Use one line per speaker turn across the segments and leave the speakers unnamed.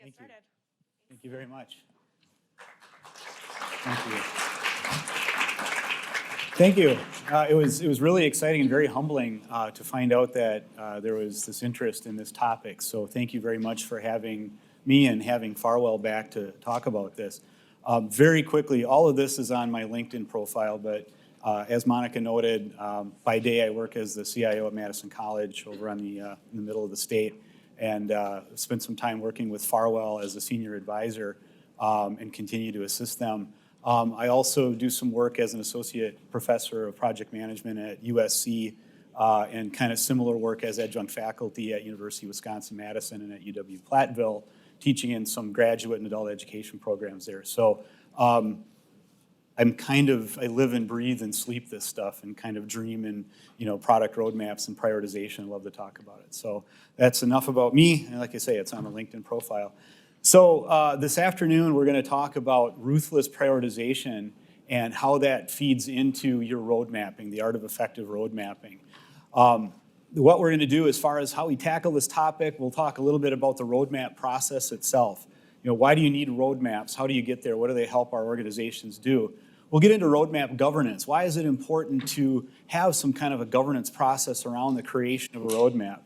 Thank you.
Started.
Thank you very much. Thank you. Thank you. It was really exciting and very humbling to find out that there was this interest in this topic. So thank you very much for having me and having Farwell back to talk about this. Very quickly, all of this is on my LinkedIn profile, but as Monica noted, by day I work as the CIO at Madison College over on in the middle of the state, and spent some time working with Farwell as a senior advisor and continue to assist them. I also do some work as an associate professor of project management at USC and kind of similar work as adjunct faculty at University of Wisconsin-Madison and at UW-Platteville, teaching in some graduate and adult education programs there. So I live and breathe and sleep this stuff and kind of dream in, product roadmaps and prioritization. I love to talk about it. So that's enough about me. And like I say, it's on the LinkedIn profile. So this afternoon, we're going to talk about ruthless prioritization and how that feeds into your road mapping, the art of effective road mapping. What we're going to do as far as how we tackle this topic, we'll talk a little bit about the roadmap process itself. Why do you need roadmaps? How do you get there? What do they help our organizations do? We'll get into roadmap governance. Why is it important to have some kind of a governance process around the creation of a roadmap?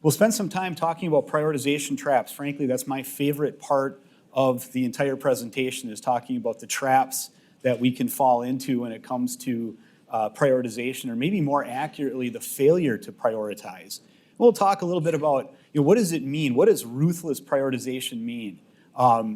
We'll spend some time talking about prioritization traps. Frankly, that's my favorite part of the entire presentation, is talking about the traps that we can fall into when it comes to prioritization, or maybe more accurately, the failure to prioritize. We'll talk a little bit about what does it mean? What does ruthless prioritization mean?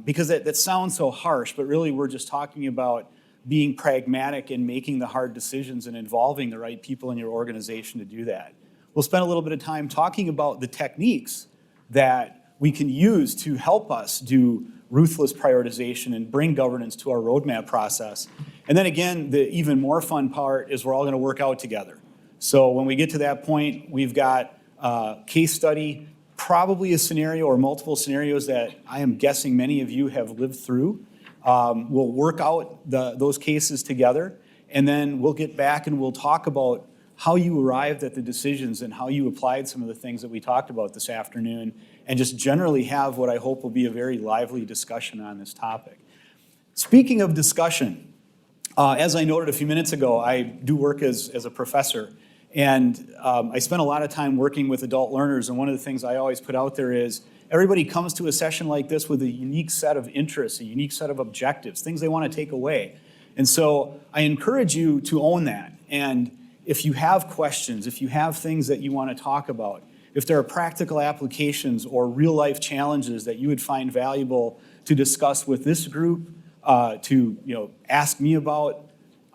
Because that sounds so harsh, but really we're just talking about being pragmatic and making the hard decisions and involving the right people in your organization to do that. We'll spend a little bit of time talking about the techniques that we can use to help us do ruthless prioritization and bring governance to our roadmap process. And then again, the even more fun part is we're all going to work out together. So when we get to that point, we've got a case study, probably a scenario or multiple scenarios that I am guessing many of you have lived through. We'll work out those cases together, and then we'll get back and we'll talk about how you arrived at the decisions and how you applied some of the things that we talked about this afternoon, and just generally have what I hope will be a very lively discussion on this topic. Speaking of discussion, as I noted a few minutes ago, I do work as a professor, and I spend a lot of time working with adult learners, and one of the things I always put out there is everybody comes to a session like this with a unique set of interests, a unique set of objectives, things they want to take away. And so I encourage you to own that. And if you have questions, if you have things that you want to talk about, if there are practical applications or real-life challenges that you would find valuable to discuss with this group, to ask me about,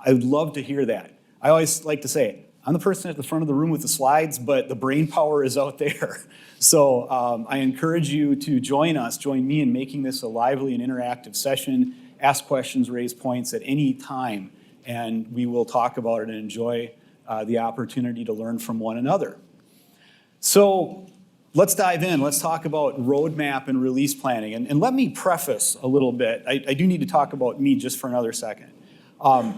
I would love to hear that. I always like to say, I'm the person at the front of the room with the slides, but the brain power is out there. So I encourage you to join me in making this a lively and interactive session, ask questions, raise points at any time, and we will talk about it and enjoy the opportunity to learn from one another. So let's dive in. Let's talk about roadmap and release planning. And let me preface a little bit. I do need to talk about me just for another second.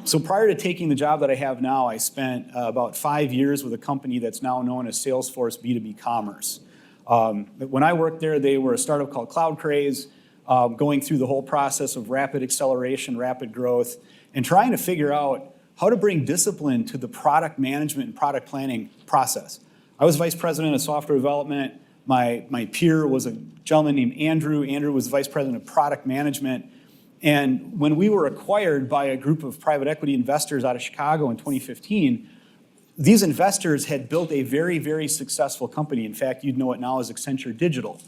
So prior to taking the job that I have now, I spent about 5 years with a company that's now known as Salesforce B2B Commerce. When I worked there, they were a startup called Cloud Craze, going through the whole process of rapid acceleration, rapid growth, and trying to figure out how to bring discipline to the product management and product planning process. I was vice president of software development. My peer was a gentleman named Andrew. Andrew was vice president of product management. And when we were acquired by a group of private equity investors out of Chicago in 2015, these investors had built a very, very successful company. In fact, you'd know it now as Accenture Digital.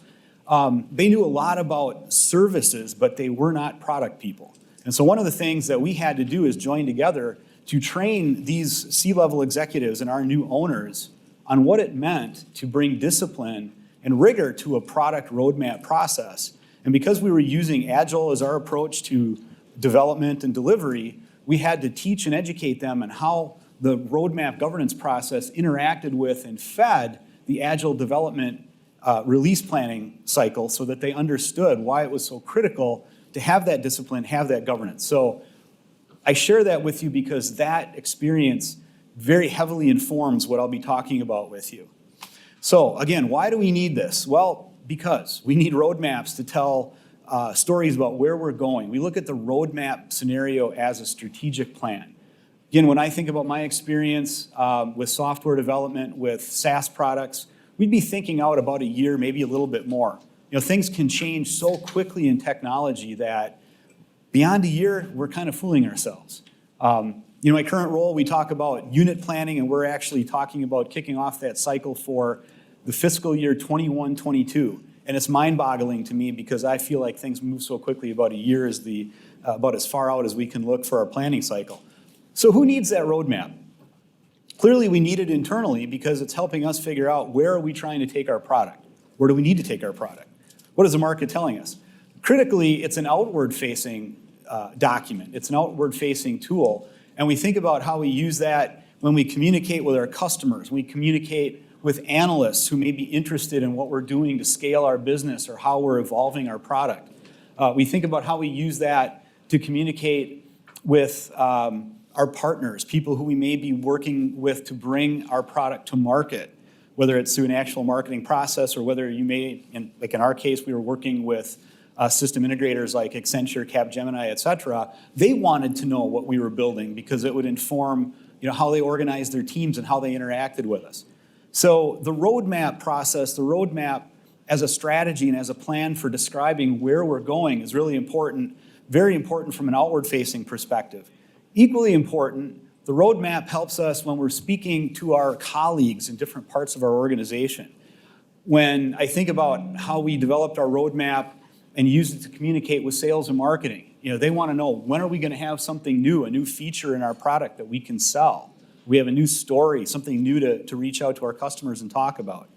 They knew a lot about services, but they were not product people. And so one of the things that we had to do is join together to train these C-level executives and our new owners on what it meant to bring discipline and rigor to a product roadmap process. And because we were using Agile as our approach to development and delivery, we had to teach and educate them on how the roadmap governance process interacted with and fed the Agile development release planning cycle, so that they understood why it was so critical to have that discipline, have that governance. So I share that with you because that experience very heavily informs what I'll be talking about with you. So again, why do we need this? Well, because we need roadmaps to tell stories about where we're going. We look at the roadmap scenario as a strategic plan. Again, when I think about my experience with software development, with SaaS products, we'd be thinking out about a year, maybe a little bit more. Things can change so quickly in technology that beyond a year, we're kind of fooling ourselves. My current role, we talk about unit planning, and we're actually talking about kicking off that cycle for the fiscal year 21-22. And it's mind-boggling to me because I feel like things move so quickly. About a year is about as far out as we can look for our planning cycle. So who needs that roadmap? Clearly, we need it internally because it's helping us figure out where are we trying to take our product? Where do we need to take our product? What is the market telling us? Critically, it's an outward-facing document. It's an outward-facing tool. And we think about how we use that when we communicate with our customers, we communicate with analysts who may be interested in what we're doing to scale our business or how we're evolving our product. We think about how we use that to communicate with our partners, people who we may be working with to bring our product to market, whether it's through an actual marketing process or whether you may, like in our case, we were working with system integrators like Accenture, Capgemini, et cetera. They wanted to know what we were building because it would inform how they organized their teams and how they interacted with us. So the roadmap process, the roadmap as a strategy and as a plan for describing where we're going is really important, very important from an outward-facing perspective. Equally important, the roadmap helps us when we're speaking to our colleagues in different parts of our organization. When I think about how we developed our roadmap and used it to communicate with sales and marketing, they want to know, when are we going to have something new, a new feature in our product that we can sell? We have a new story, something new to reach out to our customers and talk about.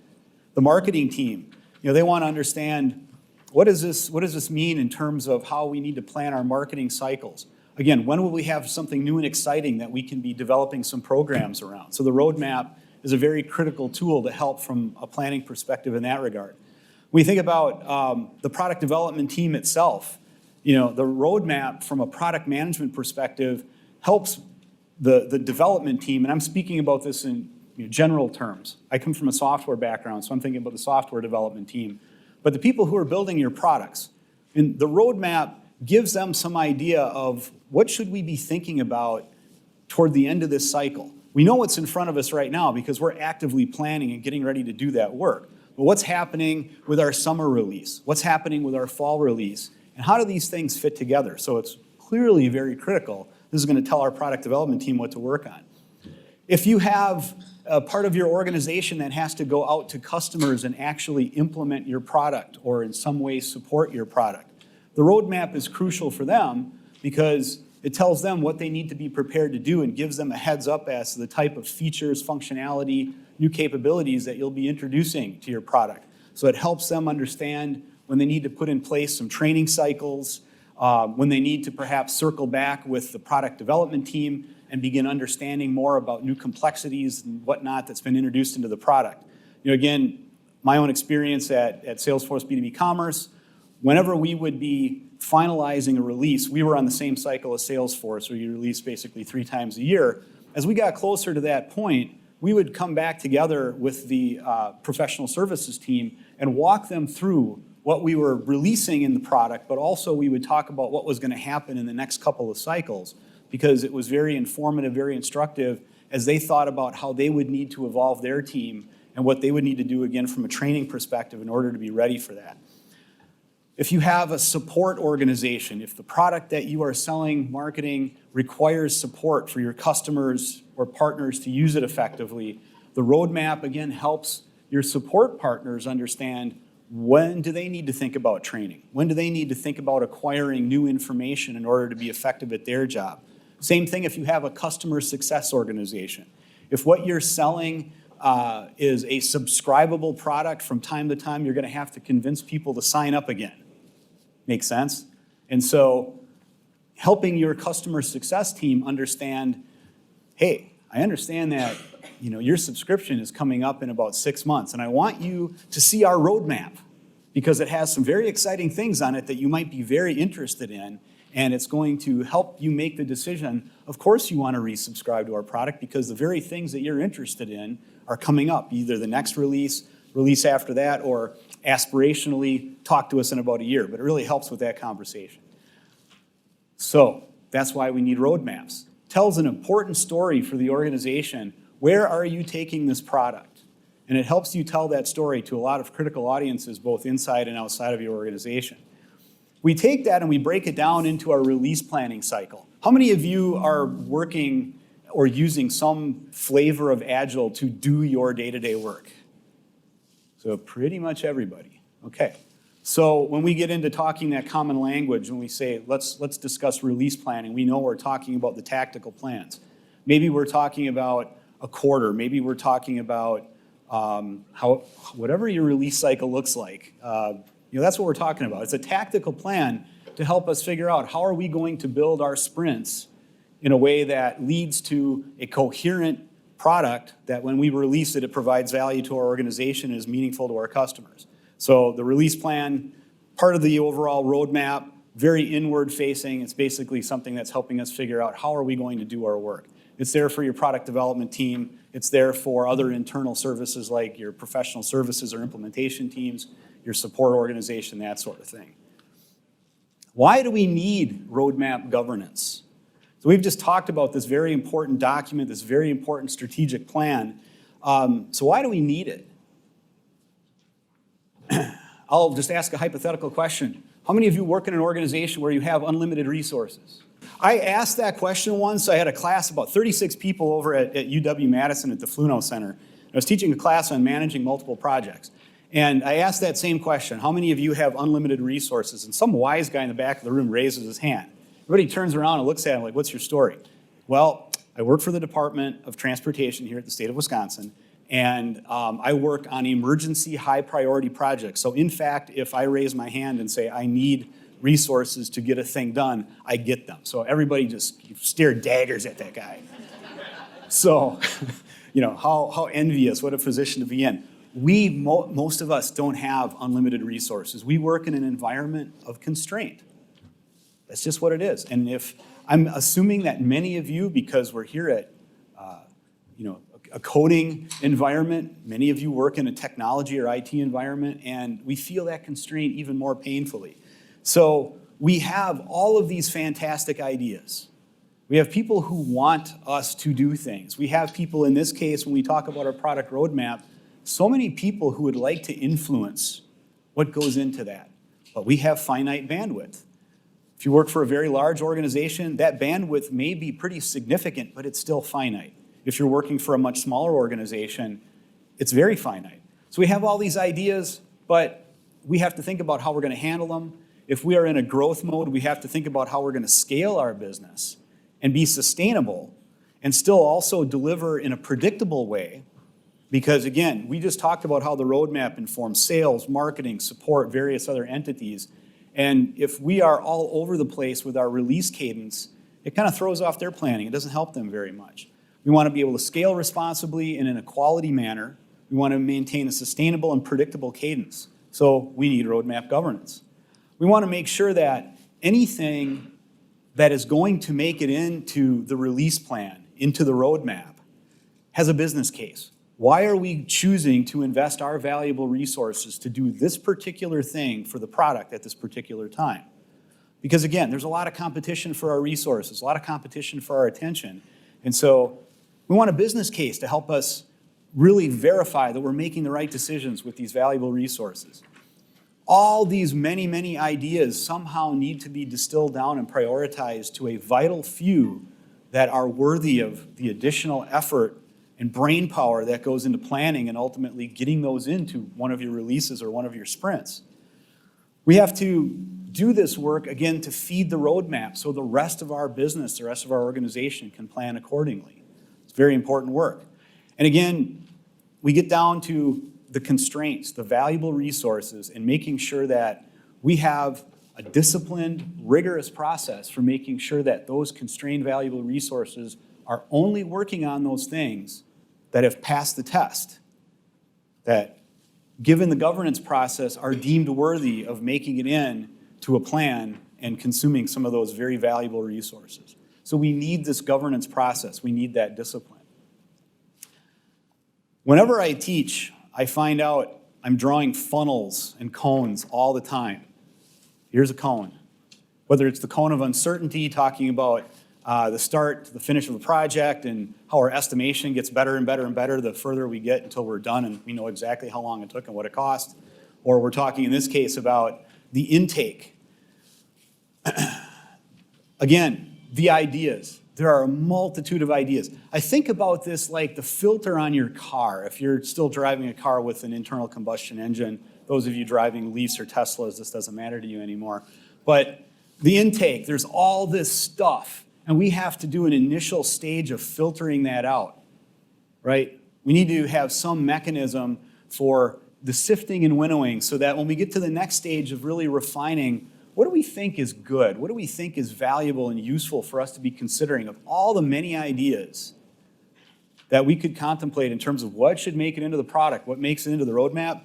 The marketing team, they want to understand, what does this mean in terms of how we need to plan our marketing cycles? Again, when will we have something new and exciting that we can be developing some programs around? So the roadmap is a very critical tool to help from a planning perspective in that regard. When we think about the product development team itself, the roadmap from a product management perspective helps the development team, and I'm speaking about this in general terms. I come from a software background, so I'm thinking about the software development team. But the people who are building your products, and the roadmap gives them some idea of what should we be thinking about toward the end of this cycle. We know what's in front of us right now because we're actively planning and getting ready to do that work. But what's happening with our summer release? What's happening with our fall release? And how do these things fit together? So it's clearly very critical. This is going to tell our product development team what to work on. If you have a part of your organization that has to go out to customers and actually implement your product or in some way support your product, the roadmap is crucial for them because it tells them what they need to be prepared to do and gives them a heads up as to the type of features, functionality, new capabilities that you'll be introducing to your product. So it helps them understand when they need to put in place some training cycles, when they need to perhaps circle back with the product development team and begin understanding more about new complexities and whatnot that's been introduced into the product. Again, my own experience at Salesforce B2B Commerce, whenever we would be finalizing a release, we were on the same cycle as Salesforce, where you release basically 3 times a year. As we got closer to that point, we would come back together with the professional services team and walk them through what we were releasing in the product, but also we would talk about what was going to happen in the next couple of cycles, because it was very informative, very instructive, as they thought about how they would need to evolve their team and what they would need to do, again, from a training perspective in order to be ready for that. If you have a support organization, if the product that you are selling, marketing, requires support for your customers or partners to use it effectively, the roadmap, again, helps your support partners understand when do they need to think about training? When do they need to think about acquiring new information in order to be effective at their job? Same thing if you have a customer success organization. If what you're selling is a subscribable product, from time to time you're going to have to convince people to sign up again. Makes sense? And so helping your customer success team understand, hey, I understand that your subscription is coming up in about 6 months, and I want you to see our roadmap because it has some very exciting things on it that you might be very interested in, and it's going to help you make the decision. Of course you want to resubscribe to our product because the very things that you're interested in are coming up, either the next release, release after that, or aspirationally talk to us in about a year. But it really helps with that conversation. So that's why we need roadmaps. Tells an important story for the organization. Where are you taking this product? And it helps you tell that story to a lot of critical audiences, both inside and outside of your organization. We take that and we break it down into our release planning cycle. How many of you are working or using some flavor of Agile to do your day-to-day work? So pretty much everybody. Okay. So when we get into talking that common language, when we say, let's discuss release planning, we know we're talking about the tactical plans. Maybe we're talking about a quarter. Maybe we're talking about whatever your release cycle looks like. That's what we're talking about. It's a tactical plan to help us figure out how are we going to build our sprints in a way that leads to a coherent product that when we release it, it provides value to our organization and is meaningful to our customers. So the release plan, part of the overall roadmap, very inward facing. It's basically something that's helping us figure out how are we going to do our work. It's there for your product development team. It's there for other internal services like your professional services or implementation teams, your support organization, that sort of thing. Why do we need roadmap governance? So we've just talked about this very important document, this very important strategic plan. So why do we need it? I'll just ask a hypothetical question. How many of you work in an organization where you have unlimited resources? I asked that question once. I had a class, about 36 people over at UW-Madison at the Fluno Center. I was teaching a class on managing multiple projects. And I asked that same question. How many of you have unlimited resources? And some wise guy in the back of the room raises his hand. Everybody turns around and looks at him like, what's your story? Well, I work for the Department of Transportation here at the state of Wisconsin. And I work on emergency high priority projects. So in fact, if I raise my hand and say I need resources to get a thing done, I get them. So everybody just stared daggers at that guy. So, how envious, what a position to be in. Most of us don't have unlimited resources. We work in an environment of constraint. That's just what it is. And if I'm assuming that many of you, because we're here at a coding environment, many of you work in a technology or IT environment, and we feel that constraint even more painfully. So we have all of these fantastic ideas. We have people who want us to do things. We have people, in this case, when we talk about our product roadmap, so many people who would like to influence what goes into that. But we have finite bandwidth. If you work for a very large organization, that bandwidth may be pretty significant, but it's still finite. If you're working for a much smaller organization, it's very finite. So we have all these ideas, but we have to think about how we're going to handle them. If we are in a growth mode, we have to think about how we're going to scale our business and be sustainable and still also deliver in a predictable way. Because again, we just talked about how the roadmap informs sales, marketing, support, various other entities. And if we are all over the place with our release cadence, it kind of throws off their planning. It doesn't help them very much. We want to be able to scale responsibly and in a quality manner. We want to maintain a sustainable and predictable cadence. So we need roadmap governance. We want to make sure that anything that is going to make it into the release plan, into the roadmap, has a business case. Why are we choosing to invest our valuable resources to do this particular thing for the product at this particular time? Because again, there's a lot of competition for our resources, a lot of competition for our attention. And so we want a business case to help us really verify that we're making the right decisions with these valuable resources. All these many, many ideas somehow need to be distilled down and prioritized to a vital few that are worthy of the additional effort and brain power that goes into planning and ultimately getting those into one of your releases or one of your sprints. We have to do this work, again, to feed the roadmap so the rest of our business, the rest of our organization can plan accordingly. It's very important work. And again, we get down to the constraints, the valuable resources, and making sure that we have a disciplined, rigorous process for making sure that those constrained valuable resources are only working on those things that have passed the test, that given the governance process are deemed worthy of making it in to a plan and consuming some of those very valuable resources. So we need this governance process. We need that discipline. Whenever I teach, I find out I'm drawing funnels and cones all the time. Here's a cone. Whether it's the cone of uncertainty, talking about the start to the finish of a project and how our estimation gets better and better and better the further we get until we're done and we know exactly how long it took and what it cost. Or we're talking in this case about the intake. Again, the ideas. There are a multitude of ideas. I think about this like the filter on your car. If you're still driving a car with an internal combustion engine, those of you driving Leafs or Teslas, this doesn't matter to you anymore. But the intake, there's all this stuff. And we have to do an initial stage of filtering that out, right? We need to have some mechanism for the sifting and winnowing so that when we get to the next stage of really refining, what do we think is good? What do we think is valuable and useful for us to be considering of all the many ideas that we could contemplate in terms of what should make it into the product, what makes it into the roadmap?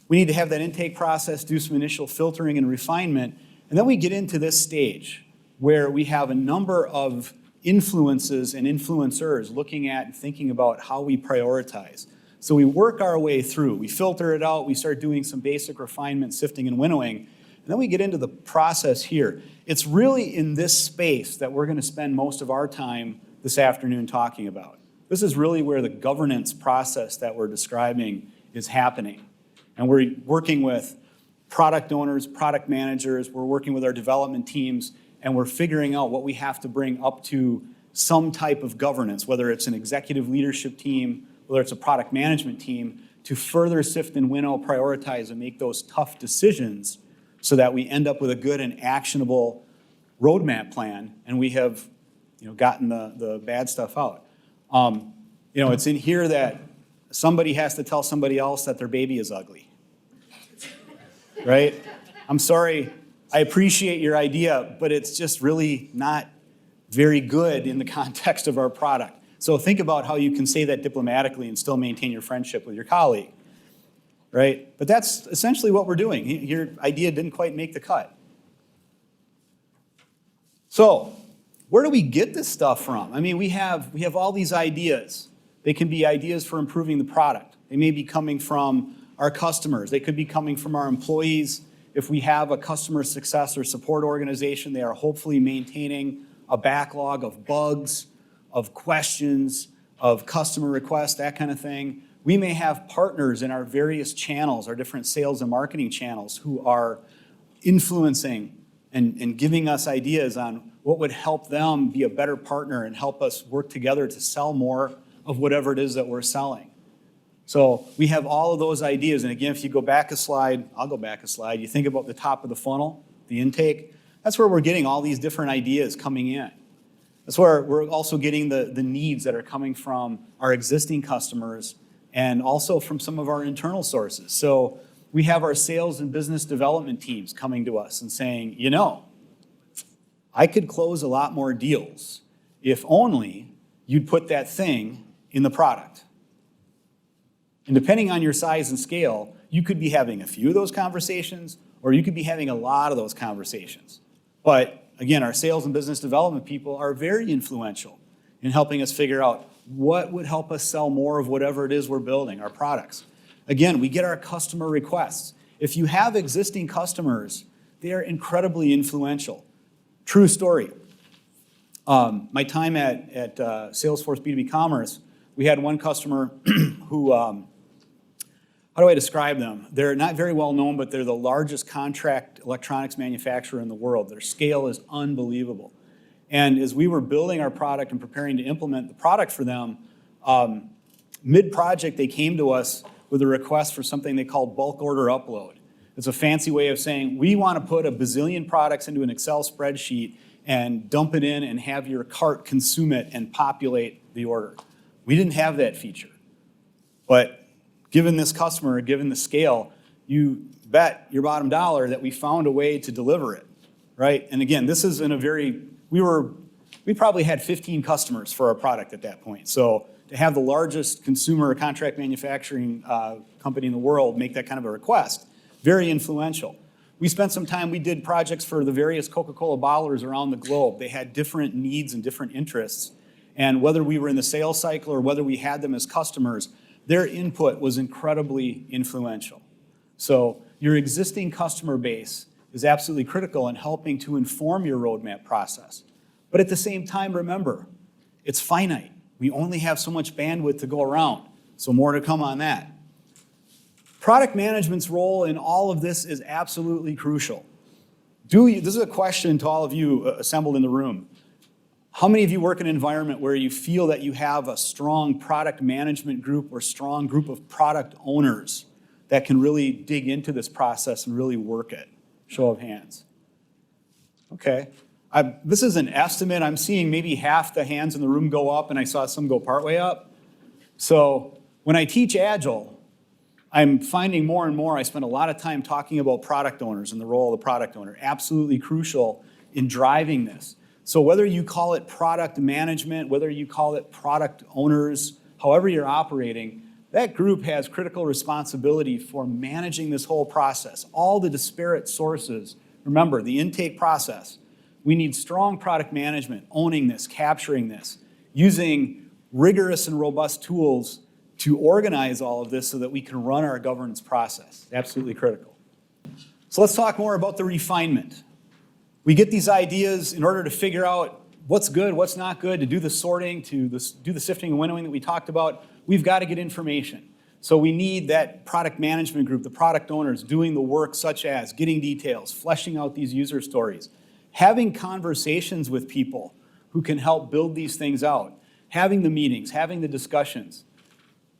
We need to have that intake process, do some initial filtering and refinement, and then we get into this stage where we have a number of influences and influencers looking at and thinking about how we prioritize. So we work our way through. We filter it out. We start doing some basic refinement, sifting and winnowing. And then we get into the process here. It's really in this space that we're going to spend most of our time this afternoon talking about. This is really where the governance process that we're describing is happening. And we're working with product owners, product managers. We're working with our development teams. And we're figuring out what we have to bring up to some type of governance, whether it's an executive leadership team, whether it's a product management team, to further sift and winnow, prioritize, and make those tough decisions so that we end up with a good and actionable roadmap plan, and we have gotten the bad stuff out. It's in here that somebody has to tell somebody else that their baby is ugly, right? I'm sorry. I appreciate your idea, but it's just really not very good in the context of our product. So think about how you can say that diplomatically and still maintain your friendship with your colleague, right? But that's essentially what we're doing. Your idea didn't quite make the cut. So where do we get this stuff from? I mean, we have all these ideas. They can be ideas for improving the product. They may be coming from our customers. They could be coming from our employees. If we have a customer success or support organization, they are hopefully maintaining a backlog of bugs, of questions, of customer requests, that kind of thing. We may have partners in our various channels, our different sales and marketing channels, who are influencing and giving us ideas on what would help them be a better partner and help us work together to sell more of whatever it is that we're selling. So we have all of those ideas. And again, if you go back a slide, I'll go back a slide. You think about the top of the funnel, the intake. That's where we're getting all these different ideas coming in. That's where we're also getting the needs that are coming from our existing customers and also from some of our internal sources. So we have our sales and business development teams coming to us and saying, I could close a lot more deals if only you'd put that thing in the product. And depending on your size and scale, you could be having a few of those conversations, or you could be having a lot of those conversations. But again, our sales and business development people are very influential in helping us figure out what would help us sell more of whatever it is we're building, our products. Again, we get our customer requests. If you have existing customers, they are incredibly influential. True story. My time at Salesforce B2B Commerce, we had one customer who, how do I describe them? They're not very well known, but they're the largest contract electronics manufacturer in the world. Their scale is unbelievable. And as we were building our product and preparing to implement the product for them, mid-project they came to us with a request for something they called bulk order upload. It's a fancy way of saying, we want to put a bazillion products into an Excel spreadsheet and dump it in and have your cart consume it and populate the order. We didn't have that feature. But given this customer, given the scale, you bet your bottom dollar that we found a way to deliver it, right? And again, this is in a very, we probably had 15 customers for our product at that point. So to have the largest consumer contract manufacturing company in the world make that kind of a request, very influential. We spent some time, we did projects for the various Coca-Cola bottlers around the globe. They had different needs and different interests. And whether we were in the sales cycle or whether we had them as customers, their input was incredibly influential. So your existing customer base is absolutely critical in helping to inform your roadmap process. But at the same time, remember, it's finite. We only have so much bandwidth to go around, so more to come on that. Product management's role in all of this is absolutely crucial. This is a question to all of you assembled in the room. How many of you work in an environment where you feel that you have a strong product management group or strong group of product owners that can really dig into this process and really work it? Show of hands. Okay. This is an estimate. I'm seeing maybe half the hands in the room go up, and I saw some go partway up. So when I teach Agile, I'm finding more and more I spend a lot of time talking about product owners and the role of the product owner. Absolutely crucial in driving this. So whether you call it product management, whether you call it product owners, however you're operating, that group has critical responsibility for managing this whole process, all the disparate sources. Remember, the intake process. We need strong product management, owning this, capturing this, using rigorous and robust tools to organize all of this so that we can run our governance process. Absolutely critical. So let's talk more about the refinement. We get these ideas in order to figure out what's good, what's not good, to do the sorting, to do the sifting and winnowing that we talked about. We've got to get information. So we need that product management group, the product owners, doing the work such as getting details, fleshing out these user stories, having conversations with people who can help build these things out, having the meetings, having the discussions,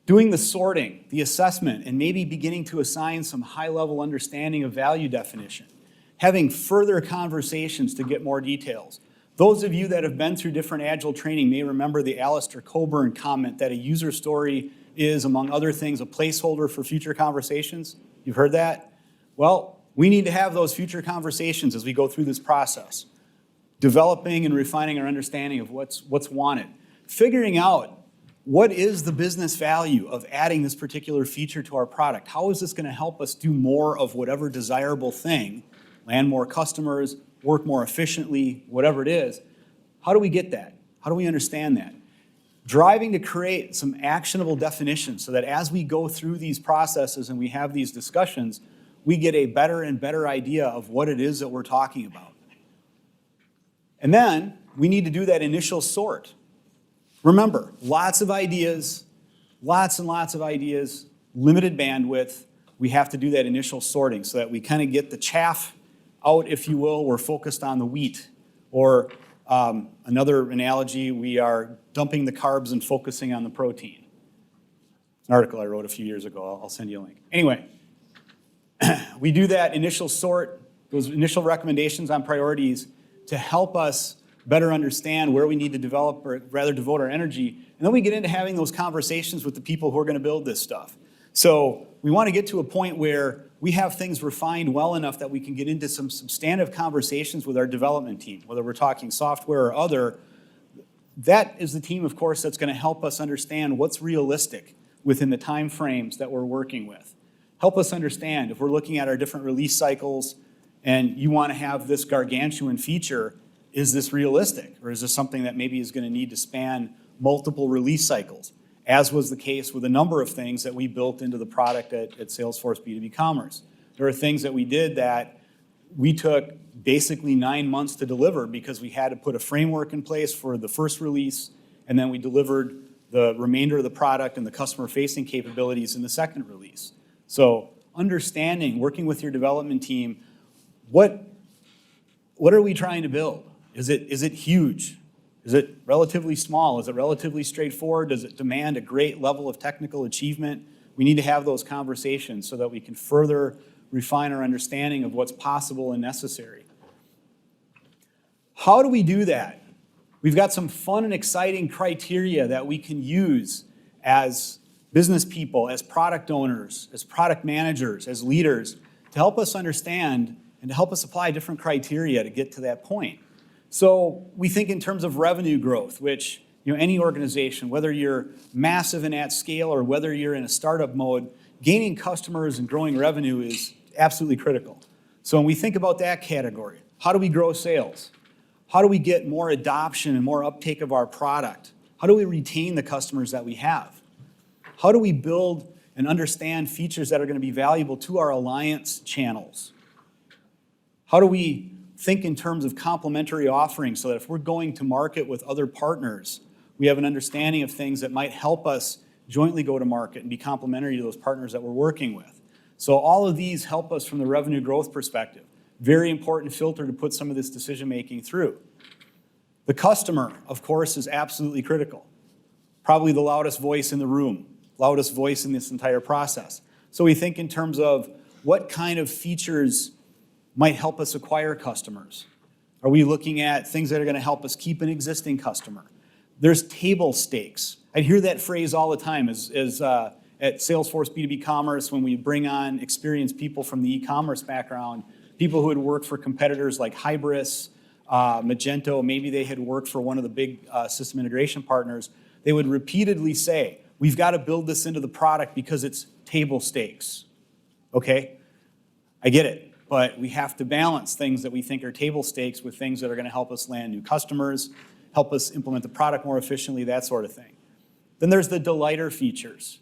doing the sorting, the assessment, and maybe beginning to assign some high-level understanding of value definition, having further conversations to get more details. Those of you that have been through different Agile training may remember the Alistair Coburn comment that a user story is, among other things, a placeholder for future conversations. You've heard that? Well, we need to have those future conversations as we go through this process, developing and refining our understanding of what's wanted, figuring out what is the business value of adding this particular feature to our product. How is this going to help us do more of whatever desirable thing, land more customers, work more efficiently, whatever it is? How do we get that? How do we understand that? Driving to create some actionable definitions so that as we go through these processes and we have these discussions, we get a better and better idea of what it is that we're talking about. And then we need to do that initial sort. Remember, lots of ideas, lots and lots of ideas, limited bandwidth. We have to do that initial sorting so that we kind of get the chaff out, if you will. We're focused on the wheat. Or another analogy, we are dumping the carbs and focusing on the protein. An article I wrote a few years ago. I'll send you a link. Anyway, we do that initial sort, those initial recommendations on priorities to help us better understand where we need to develop, or rather devote our energy. And then we get into having those conversations with the people who are going to build this stuff. So we want to get to a point where we have things refined well enough that we can get into some substantive conversations with our development team, whether we're talking software or other. That is the team, of course, that's going to help us understand what's realistic within the time frames that we're working with. Help us understand if we're looking at our different release cycles and you want to have this gargantuan feature, is this realistic? Or is this something that maybe is going to need to span multiple release cycles, as was the case with a number of things that we built into the product at Salesforce B2B Commerce. There are things that we did that we took basically 9 months to deliver because we had to put a framework in place for the first release, and then we delivered the remainder of the product and the customer-facing capabilities in the second release. So understanding, working with your development team, what are we trying to build? Is it huge? Is it relatively small? Is it relatively straightforward? Does it demand a great level of technical achievement? We need to have those conversations so that we can further refine our understanding of what's possible and necessary. How do we do that? We've got some fun and exciting criteria that we can use as business people, as product owners, as product managers, as leaders, to help us understand and to help us apply different criteria to get to that point. So we think in terms of revenue growth, which any organization, whether you're massive and at scale or whether you're in a startup mode, gaining customers and growing revenue is absolutely critical. So when we think about that category, how do we grow sales? How do we get more adoption and more uptake of our product? How do we retain the customers that we have? How do we build and understand features that are going to be valuable to our alliance channels? How do we think in terms of complementary offerings so that if we're going to market with other partners, we have an understanding of things that might help us jointly go to market and be complementary to those partners that we're working with. So all of these help us from the revenue growth perspective. Very important filter to put some of this decision-making through. The customer, of course, is absolutely critical. Probably the loudest voice in the room, loudest voice in this entire process. So we think in terms of what kind of features might help us acquire customers. Are we looking at things that are going to help us keep an existing customer? There's table stakes. I hear that phrase all the time at Salesforce B2B Commerce when we bring on experienced people from the e-commerce background, people who had worked for competitors like Hybris, Magento, maybe they had worked for one of the big system integration partners. They would repeatedly say, we've got to build this into the product because it's table stakes. Okay, I get it, but we have to balance things that we think are table stakes with things that are going to help us land new customers, help us implement the product more efficiently, that sort of thing. Then there's the delighter features.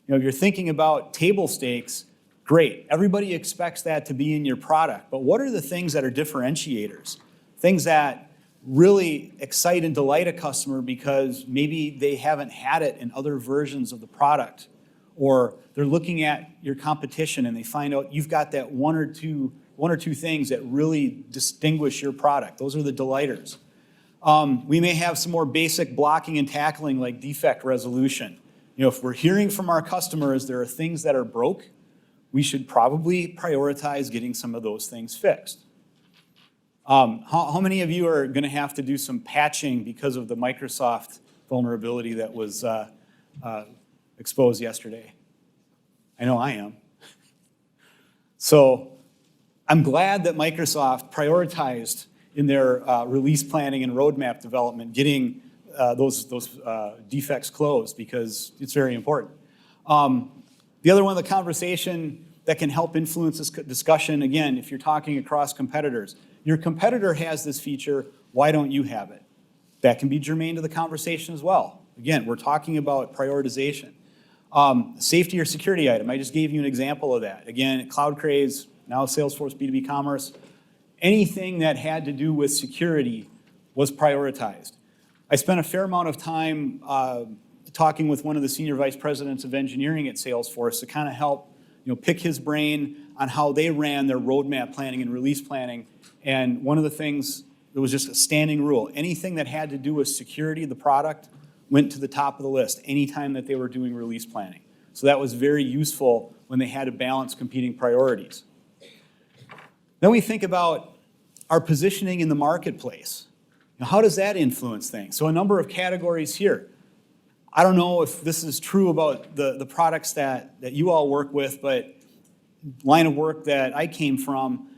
You know, if you're thinking about table stakes, great. Everybody expects that to be in your product, but what are the things that are differentiators? Things that really excite and delight a customer because maybe they haven't had it in other versions of the product, or they're looking at your competition and they find out you've got that one or two things that really distinguish your product. Those are the delighters. We may have some more basic blocking and tackling like defect resolution. You know, if we're hearing from our customers there are things that are broke, we should probably prioritize getting some of those things fixed. How many of you are going to have to do some patching because of the Microsoft vulnerability that was exposed yesterday? I know I am. So I'm glad that Microsoft prioritized in their release planning and roadmap development getting those defects closed because it's very important. The other one of the conversation that can help influence this discussion, again, if you're talking across competitors, your competitor has this feature, why don't you have it? That can be germane to the conversation as well. Again, we're talking about prioritization. Safety or security item, I just gave you an example of that. Again, Cloud Craze, now Salesforce B2B Commerce, anything that had to do with security was prioritized. I spent a fair amount of time talking with one of the senior vice presidents of engineering at Salesforce to kind of help pick his brain on how they ran their roadmap planning and release planning. And one of the things, it was just a standing rule. Anything that had to do with security of the product went to the top of the list anytime that they were doing release planning. So that was very useful when they had to balance competing priorities. Then we think about our positioning in the marketplace. Now, how does that influence things? So a number of categories here. I don't know if this is true about the products that you all work with, but line of work that I came from,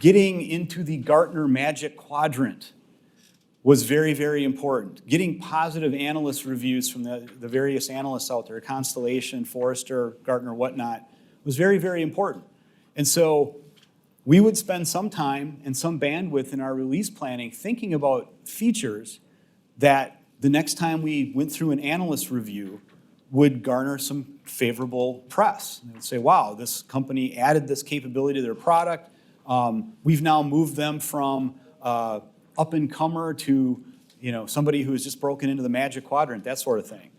getting into the Gartner Magic Quadrant was very, very important. Getting positive analyst reviews from the various analysts out there, Constellation, Forrester, Gartner, whatnot, was very, very important. And so we would spend some time and some bandwidth in our release planning thinking about features that the next time we went through an analyst review would garner some favorable press. They would say, wow, this company added this capability to their product. We've now moved them from up-and-comer to somebody who has just broken into the Magic Quadrant, that sort of thing.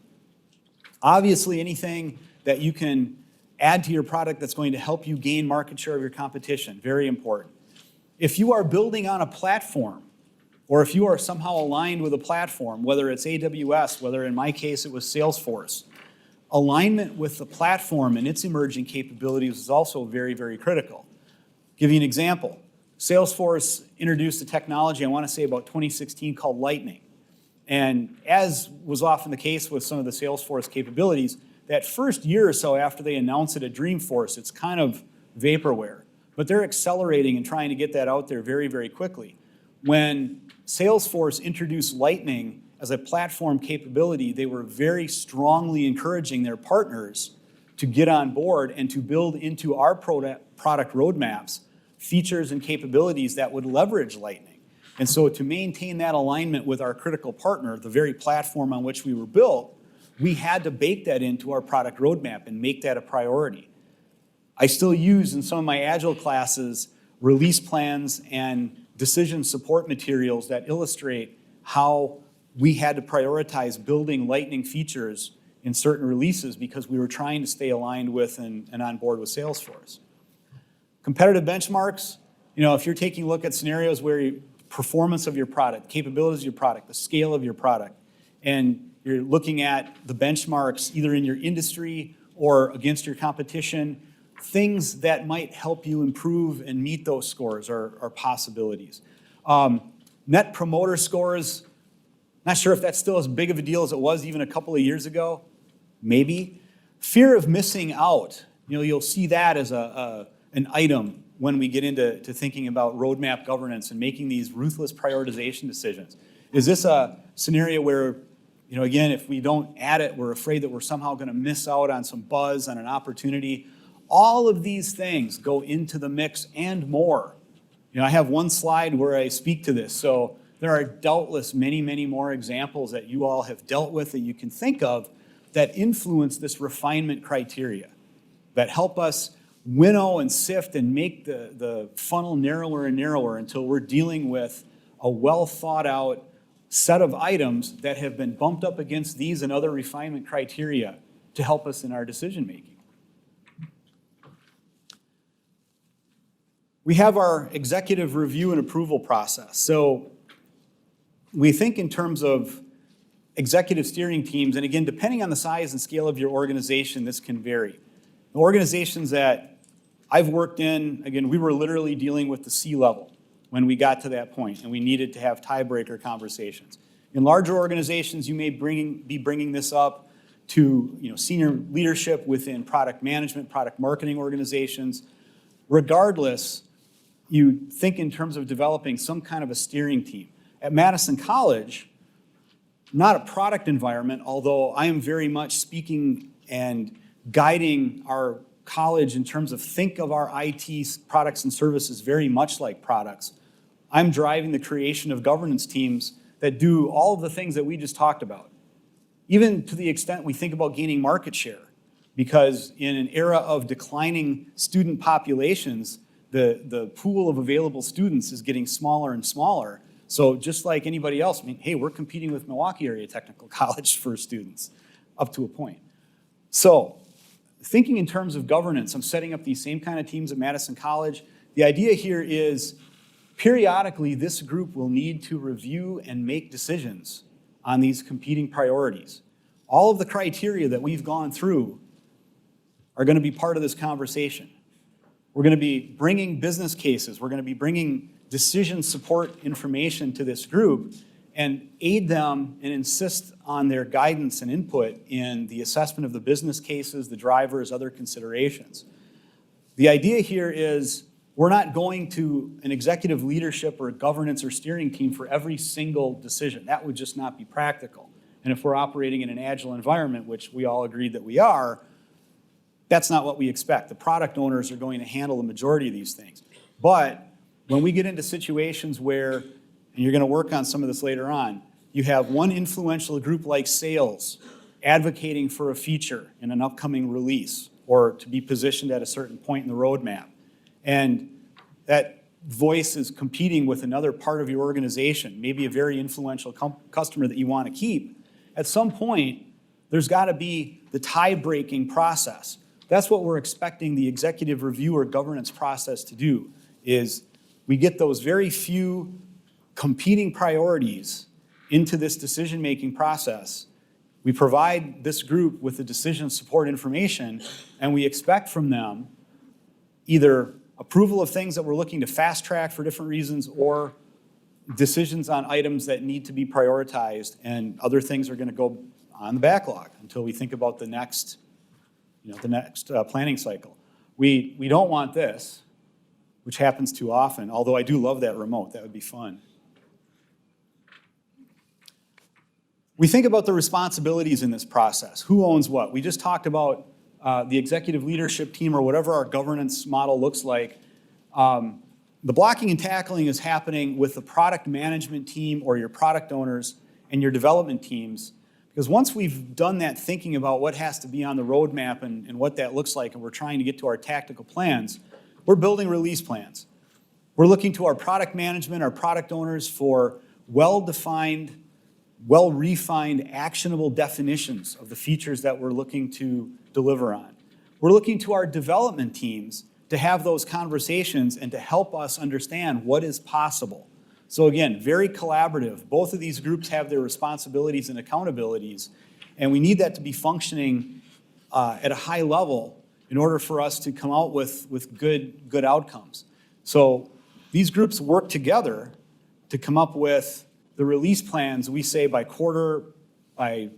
Obviously, anything that you can add to your product that's going to help you gain market share of your competition, very important. If you are building on a platform, or if you are somehow aligned with a platform, whether it's AWS, whether in my case it was Salesforce, alignment with the platform and its emerging capabilities is also very, very critical. Give you an example. Salesforce introduced a technology, I want to say about 2016, called Lightning. And as was often the case with some of the Salesforce capabilities, that first year or so after they announce it at Dreamforce, it's kind of vaporware. But they're accelerating and trying to get that out there very, very quickly. When Salesforce introduced Lightning as a platform capability, they were very strongly encouraging their partners to get on board and to build into our product roadmaps features and capabilities that would leverage Lightning. And so to maintain that alignment with our critical partner, the very platform on which we were built, we had to bake that into our product roadmap and make that a priority. I still use in some of my Agile classes release plans and decision support materials that illustrate how we had to prioritize building lightning features in certain releases because we were trying to stay aligned with and on board with Salesforce. Competitive benchmarks, if you're taking a look at scenarios where performance of your product, capabilities of your product, the scale of your product, and you're looking at the benchmarks either in your industry or against your competition, things that might help you improve and meet those scores are possibilities. Net promoter scores, not sure if that's still as big of a deal as it was even a couple of years ago, maybe. Fear of missing out, you'll see that as an item when we get into thinking about roadmap governance and making these ruthless prioritization decisions. Is this a scenario where, again, if we don't add it, we're afraid that we're somehow going to miss out on some buzz, on an opportunity? All of these things go into the mix and more. I have one slide where I speak to this, so there are doubtless many, many more examples that you all have dealt with that you can think of that influence this refinement criteria, that help us winnow and sift and make the funnel narrower and narrower until we're dealing with a well thought out set of items that have been bumped up against these and other refinement criteria to help us in our decision making. We have our executive review and approval process. So we think in terms of executive steering teams, and again, depending on the size and scale of your organization, this can vary. The organizations that I've worked in, again, we were literally dealing with the C-level when we got to that point, and we needed to have tiebreaker conversations. In larger organizations, you may be bringing this up to senior leadership within product management, product marketing organizations. Regardless, you think in terms of developing some kind of a steering team. At Madison College, not a product environment, although I am very much speaking and guiding our college in terms of think of our IT products and services very much like products. I'm driving the creation of governance teams that do all of the things that we just talked about, even to the extent we think about gaining market share, because in an era of declining student populations, the pool of available students is getting smaller and smaller. So just like anybody else, hey, we're competing with Milwaukee Area Technical College for students up to a point. So thinking in terms of governance, I'm setting up these same kind of teams at Madison College. The idea here is periodically this group will need to review and make decisions on these competing priorities. All of the criteria that we've gone through are going to be part of this conversation. We're going to be bringing business cases. We're going to be bringing decision support information to this group and aid them and insist on their guidance and input in the assessment of the business cases, the drivers, other considerations. The idea here is we're not going to an executive leadership or a governance or steering team for every single decision. That would just not be practical. And if we're operating in an agile environment, which we all agreed that we are, that's not what we expect. The product owners are going to handle the majority of these things. But when we get into situations where, and you're going to work on some of this later on, you have one influential group like sales advocating for a feature in an upcoming release or to be positioned at a certain point in the roadmap. And that voice is competing with another part of your organization, maybe a very influential customer that you want to keep. At some point, there's got to be the tie-breaking process. That's what we're expecting the executive review or governance process to do, is we get those very few competing priorities into this decision-making process. We provide this group with the decision support information, and we expect from them either approval of things that we're looking to fast track for different reasons or decisions on items that need to be prioritized, and other things are going to go on the backlog until we think about the next planning cycle. We don't want this, which happens too often, although I do love that remote. That would be fun. We think about the responsibilities in this process. Who owns what? We just talked about the executive leadership team or whatever our governance model looks like. The blocking and tackling is happening with the product management team or your product owners and your development teams, Because once we've done that thinking about what has to be on the roadmap and what that looks like, and we're trying to get to our tactical plans, we're building release plans. We're looking to our product management, our product owners for well-defined, well-refined, actionable definitions of the features that we're looking to deliver on. We're looking to our development teams to have those conversations and to help us understand what is possible. So again, very collaborative. Both of these groups have their responsibilities and accountabilities, and we need that to be functioning at a high level in order for us to come out with good outcomes. So these groups work together to come up with the release plans, we say by quarter, by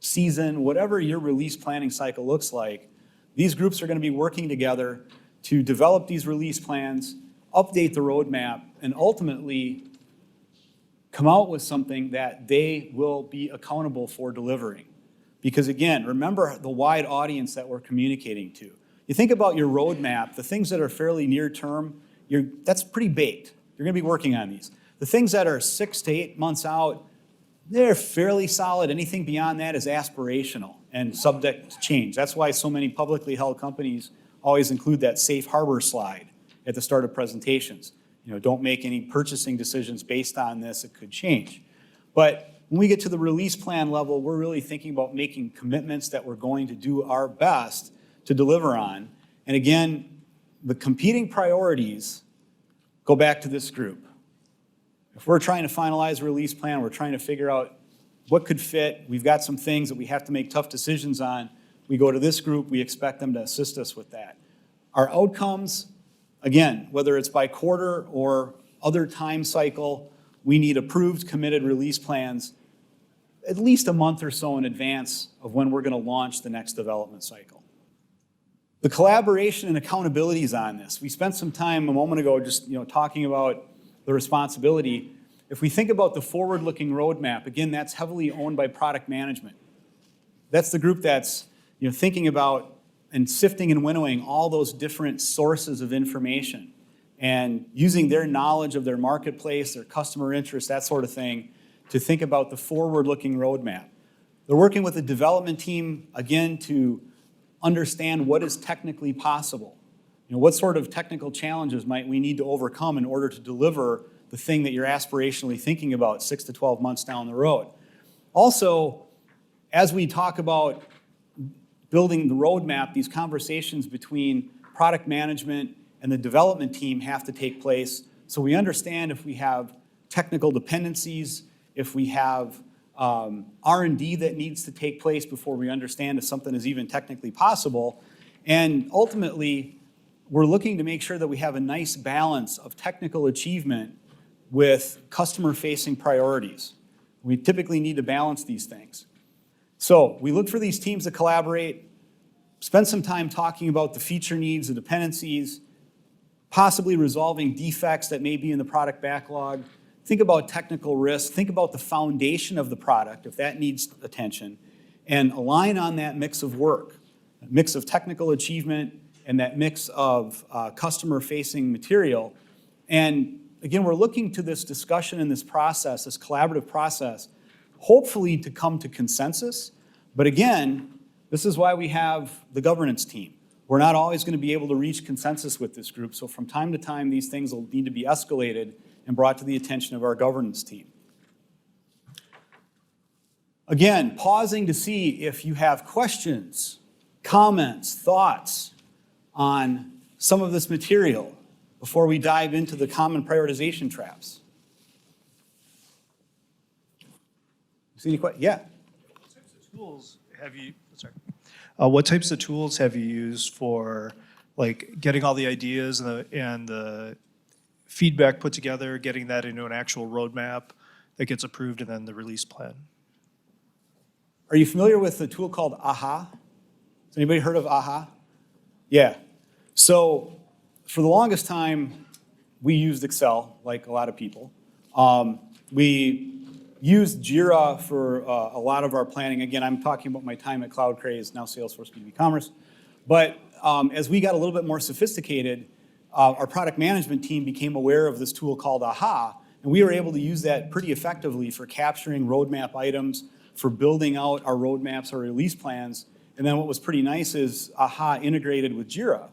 season, whatever your release planning cycle looks like. These groups are going to be working together to develop these release plans, update the roadmap, and ultimately come out with something that they will be accountable for delivering. Because again, remember the wide audience that we're communicating to. You think about your roadmap, the things that are fairly near term, that's pretty baked. You're going to be working on these. The things that are 6 to 8 months out, they're fairly solid. Anything beyond that is aspirational and subject to change. That's why so many publicly held companies always include that safe harbor slide at the start of presentations. Don't make any purchasing decisions based on this. It could change. But when we get to the release plan level, we're really thinking about making commitments that we're going to do our best to deliver on. And again, the competing priorities go back to this group. If we're trying to finalize a release plan, we're trying to figure out what could fit, we've got some things that we have to make tough decisions on, we go to this group, we expect them to assist us with that. Our outcomes, again, whether it's by quarter or other time cycle, we need approved, committed release plans at least a month or so in advance of when we're going to launch the next development cycle. The collaboration and accountabilities on this. We spent some time a moment ago just talking about the responsibility. If we think about the forward-looking roadmap, again, that's heavily owned by product management. That's the group that's thinking about and sifting and winnowing all those different sources of information and using their knowledge of their marketplace, their customer interest, that sort of thing, to think about the forward-looking roadmap. They're working with the development team, again, to understand what is technically possible. What sort of technical challenges might we need to overcome in order to deliver the thing that you're aspirationally thinking about 6 to 12 months down the road. Also, as we talk about building the roadmap, these conversations between product management and the development team have to take place so we understand if we have technical dependencies, if we have R&D that needs to take place before we understand if something is even technically possible. And ultimately, we're looking to make sure that we have a nice balance of technical achievement with customer-facing priorities. We typically need to balance these things. So we look for these teams to collaborate, spend some time talking about the feature needs, the dependencies, possibly resolving defects that may be in the product backlog. Think about technical risk. Think about the foundation of the product, if that needs attention, and align on that mix of work, a mix of technical achievement and that mix of customer-facing material. And again, we're looking to this discussion and this process, this collaborative process, hopefully to come to consensus. But again, this is why we have the governance team. We're not always going to be able to reach consensus with this group, so from time to time, these things will need to be escalated and brought to the attention of our governance team. Again, pausing to see if you have questions, comments, thoughts on some of this material before we dive into the common prioritization traps. See any questions? Yeah.
What types of tools have you? Sorry. What types of tools have you used for, like, getting all the ideas and the feedback put together, getting that into an actual roadmap that gets approved, and then the release plan?
Are you familiar with the tool called AHA? Has anybody heard of AHA? Yeah. So for the longest time, we used Excel, like a lot of people. We used Jira for a lot of our planning. Again, I'm talking about my time at Cloud Craze, now Salesforce B2B Commerce. But as we got a little bit more sophisticated, our product management team became aware of this tool called AHA, and we were able to use that pretty effectively for capturing roadmap items, for building out our roadmaps, our release plans. And then what was pretty nice is AHA integrated with Jira.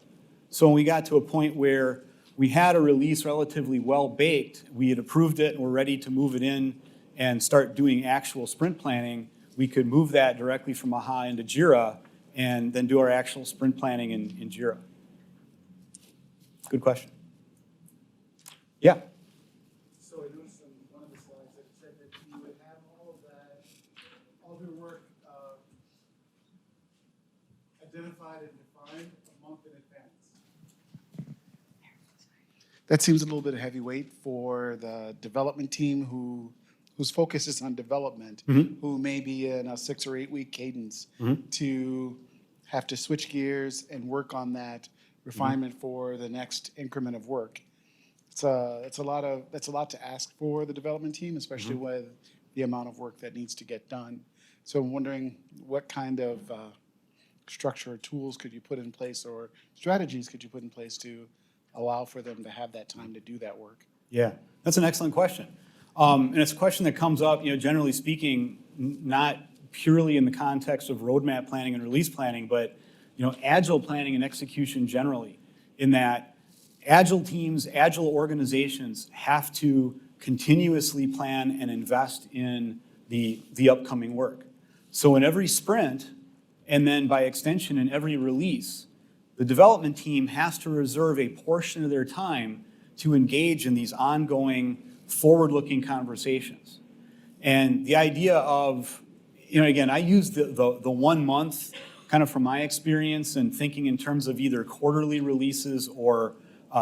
So when we got to a point where we had a release relatively well-baked, we had approved it and we're ready to move it in and start doing actual sprint planning, we could move that directly from AHA into Jira and then do our actual sprint planning in Jira. Good question. Yeah.
So I noticed on one of the slides that it said that you would have all of that, all of your work identified and defined a month in advance. That seems a little bit heavyweight for the development team whose focus is on development, who may be in a 6 or 8 week cadence to have to switch gears and work on that refinement for the next increment of work. It's a lot to ask for the development team, especially with the amount of work that needs to get done. So I'm wondering what kind of structure or tools could you put in place or strategies could you put in place to allow for them to have that time to do that work?
Yeah, that's an excellent question. And it's a question that comes up, generally speaking, not purely in the context of roadmap planning and release planning, but, agile planning and execution generally, in that agile teams, agile organizations have to continuously plan and invest in the upcoming work. So in every sprint, and then by extension in every release, the development team has to reserve a portion of their time to engage in these ongoing forward-looking conversations. And the idea of, again, I use the 1 month kind of from my experience and thinking in terms of either quarterly releases or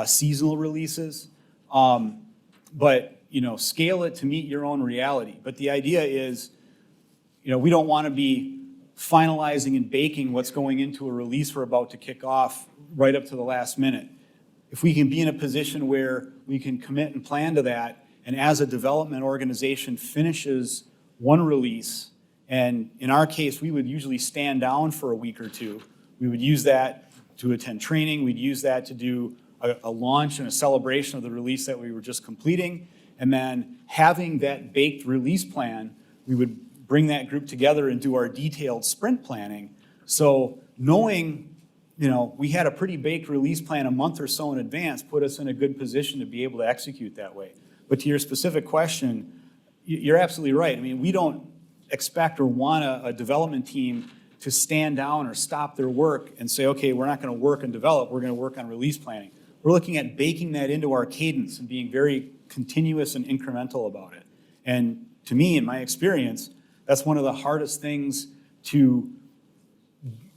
seasonal releases. But, scale it to meet your own reality. But the idea is, we don't want to be finalizing and baking what's going into a release we're about to kick off right up to the last minute. If we can be in a position where we can commit and plan to that, and as a development organization finishes one release, and in our case, we would usually stand down for a week or two. We would use that to attend training. We'd use that to do a launch and a celebration of the release that we were just completing. And then having that baked release plan, we would bring that group together and do our detailed sprint planning. So knowing, we had a pretty baked release plan a month or so in advance put us in a good position to be able to execute that way. But to your specific question, you're absolutely right. I mean, we don't expect or want a development team to stand down or stop their work and say, okay, we're not going to work and develop, we're going to work on release planning. We're looking at baking that into our cadence and being very continuous and incremental about it. And to me, in my experience, that's one of the hardest things to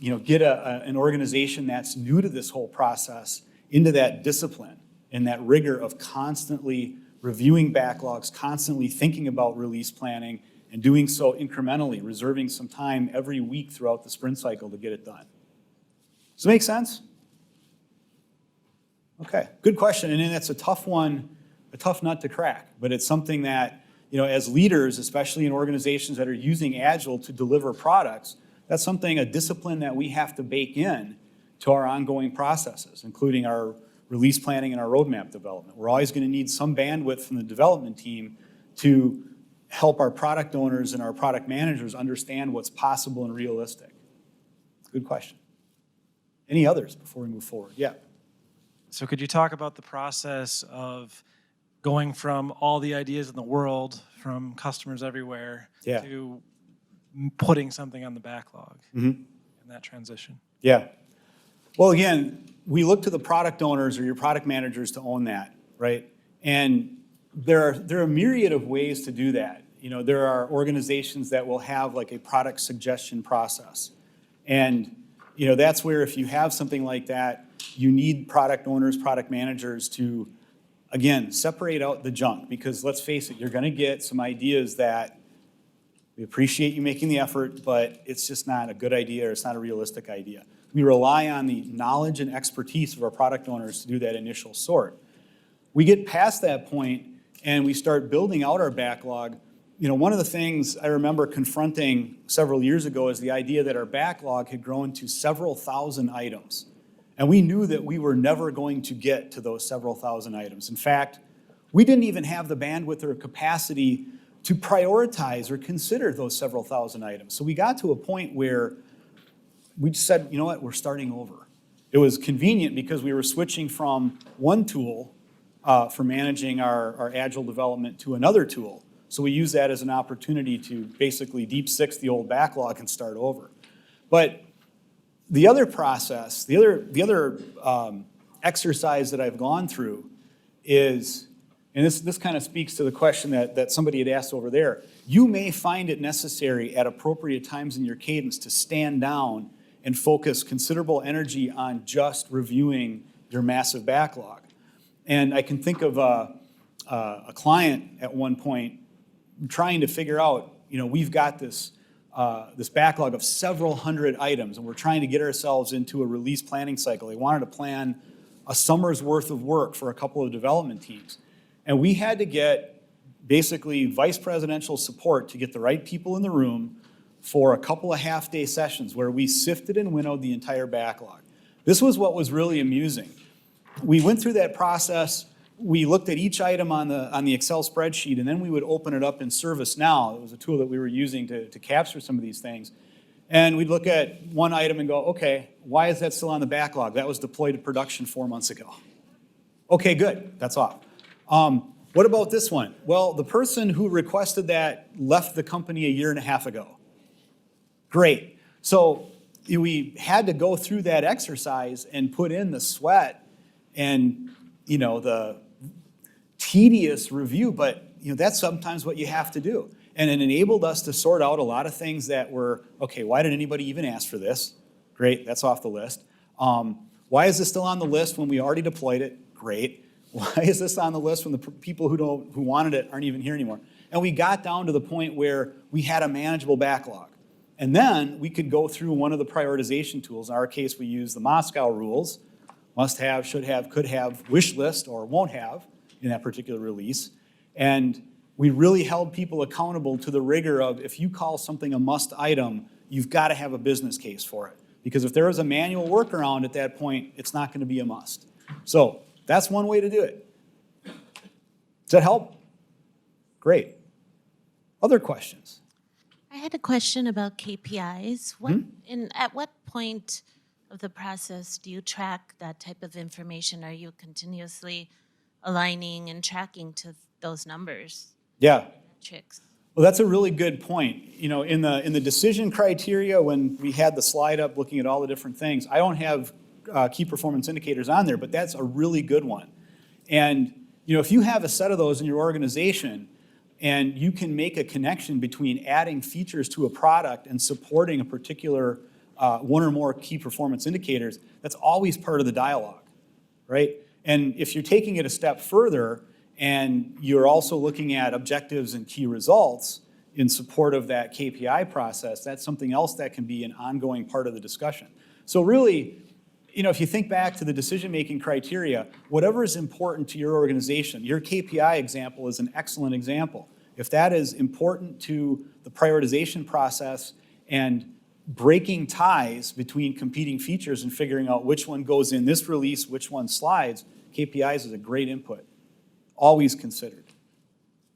get an organization that's new to this whole process into that discipline and that rigor of constantly reviewing backlogs, constantly thinking about release planning, and doing so incrementally, reserving some time every week throughout the sprint cycle to get it done. Does it make sense? Okay, good question. And then that's a tough one, a tough nut to crack, but it's something that, as leaders, especially in organizations that are using Agile to deliver products, that's something, a discipline that we have to bake in to our ongoing processes, including our release planning and our roadmap development. We're always going to need some bandwidth from the development team to help our product owners and our product managers understand what's possible and realistic. Good question. Any others before we move forward? Yeah.
So could you talk about the process of going from all the ideas in the world from customers everywhere to putting something on the backlog in that transition?
Yeah. Well, again, we look to the product owners or your product managers to own that, right? And there are a myriad of ways to do that. There are organizations that will have like a product suggestion process. And, that's where if you have something like that, you need product owners, product managers to, again, separate out the junk, because let's face it, you're going to get some ideas that we appreciate you making the effort, but it's just not a good idea or it's not a realistic idea. We rely on the knowledge and expertise of our product owners to do that initial sort. We get past that point and we start building out our backlog. One of the things I remember confronting several years ago is the idea that our backlog had grown to several thousand items. And we knew that we were never going to get to those several thousand items. In fact, we didn't even have the bandwidth or capacity to prioritize or consider those several thousand items. So we got to a point where we just said, you know what, we're starting over. It was convenient because we were switching from one tool for managing our agile development to another tool. So we use that as an opportunity to basically deep six the old backlog and start over. But the other process, the other exercise that I've gone through is, and this kind of speaks to the question that somebody had asked over there, you may find it necessary at appropriate times in your cadence to stand down and focus considerable energy on just reviewing your massive backlog. And I can think of a client at one point trying to figure out, we've got this backlog of several hundred items, and we're trying to get ourselves into a release planning cycle. They wanted to plan a summer's worth of work for a couple of development teams. And we had to get basically vice presidential support to get the right people in the room for a couple of half-day sessions where we sifted and winnowed the entire backlog. This was what was really amusing. We went through that process. We looked at each item on the Excel spreadsheet, and then we would open it up in ServiceNow. It was a tool that we were using to capture some of these things. And we'd look at one item and go, okay, why is that still on the backlog? That was deployed to production 4 months ago. Okay, good, that's off. What about this one? Well, the person who requested that left the company a year and a half ago. Great. So we had to go through that exercise and put in the sweat and, the tedious review, but, that's sometimes what you have to do. And it enabled us to sort out a lot of things that were, okay, why did anybody even ask for this? Great, that's off the list. Why is this still on the list when we already deployed it? Great. Why is this on the list when the people who wanted it aren't even here anymore? And we got down to the point where we had a manageable backlog. And then we could go through one of the prioritization tools. In our case, we use the Moscow rules, must have, should have, could have, wish list, or won't have in that particular release. And we really held people accountable to the rigor of if you call something a must item, you've got to have a business case for it. Because if there is a manual workaround at that point, it's not going to be a must. So that's one way to do it. Does that help? Great. Other questions?
I had a question about KPIs. At what point of the process do you track that type of information? Are you continuously aligning and tracking to those numbers?
Yeah.
Metrics?
Well, that's a really good point. In the decision criteria, when we had the slide up looking at all the different things, I don't have key performance indicators on there, but that's a really good one. And if you have a set of those in your organization, and you can make a connection between adding features to a product and supporting a particular one or more key performance indicators, that's always part of the dialogue, right? And if you're taking it a step further and you're also looking at objectives and key results in support of that KPI process, that's something else that can be an ongoing part of the discussion. So really, if you think back to the decision-making criteria, whatever is important to your organization, your KPI example is an excellent example. If that is important to the prioritization process and breaking ties between competing features and figuring out which one goes in this release, which one slides, KPIs is a great input. Always considered.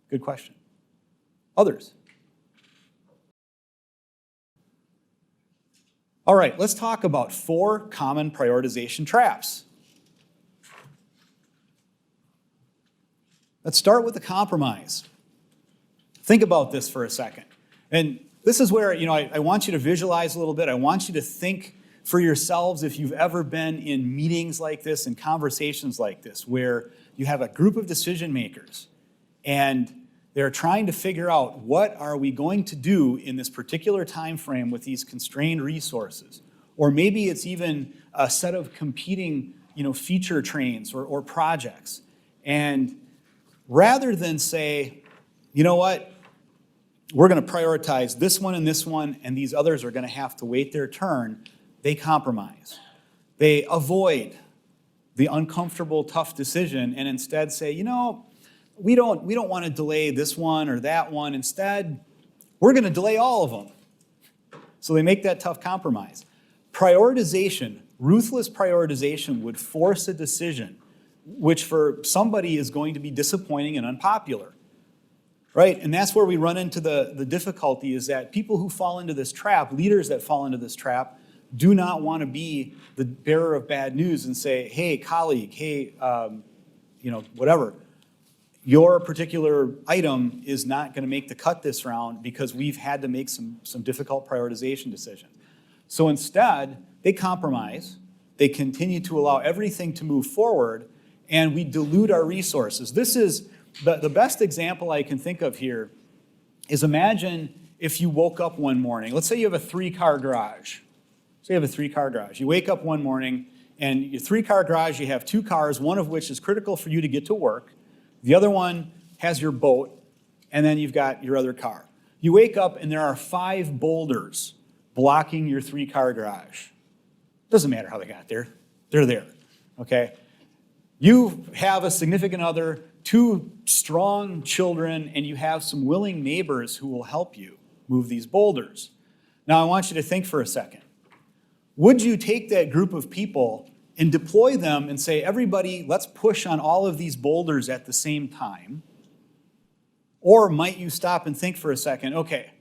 Good question. Others? All right, let's talk about 4 common prioritization traps. Let's start with the compromise. Think about this for a second. And this is where, I want you to visualize a little bit. I want you to think for yourselves if you've ever been in meetings like this and conversations like this, where you have a group of decision makers and they're trying to figure out what are we going to do in this particular time frame with these constrained resources. Or maybe it's even a set of competing, feature trains or projects. And rather than say, you know what, we're going to prioritize this one, and these others are going to have to wait their turn, they compromise. They avoid the uncomfortable, tough decision and instead say, we don't want to delay this one or that one. Instead, we're going to delay all of them. So they make that tough compromise. Prioritization, ruthless prioritization would force a decision which for somebody is going to be disappointing and unpopular. right? And that's where we run into the difficulty is that people who fall into this trap, leaders that fall into this trap, do not want to be the bearer of bad news and say, hey, colleague, hey, whatever. Your particular item is not going to make the cut this round because we've had to make some difficult prioritization decisions. So instead, they compromise, they continue to allow everything to move forward, and we dilute our resources. This is the best example I can think of here is imagine if you woke up one morning, let's say you have a 3-car garage. Say you have a 3-car garage. You wake up one morning, and your 3-car garage, you have 2 cars, one of which is critical for you to get to work. The other one has your boat, and then you've got your other car. You wake up, and there are 5 boulders blocking your 3-car garage. Doesn't matter how they got there. They're there, okay? You have a significant other, 2 strong children, and you have some willing neighbors who will help you move these boulders. Now, I want you to think for a second. Would you take that group of people and deploy them and say, everybody, let's push on all of these boulders at the same time? Or might you stop and think for a second, okay,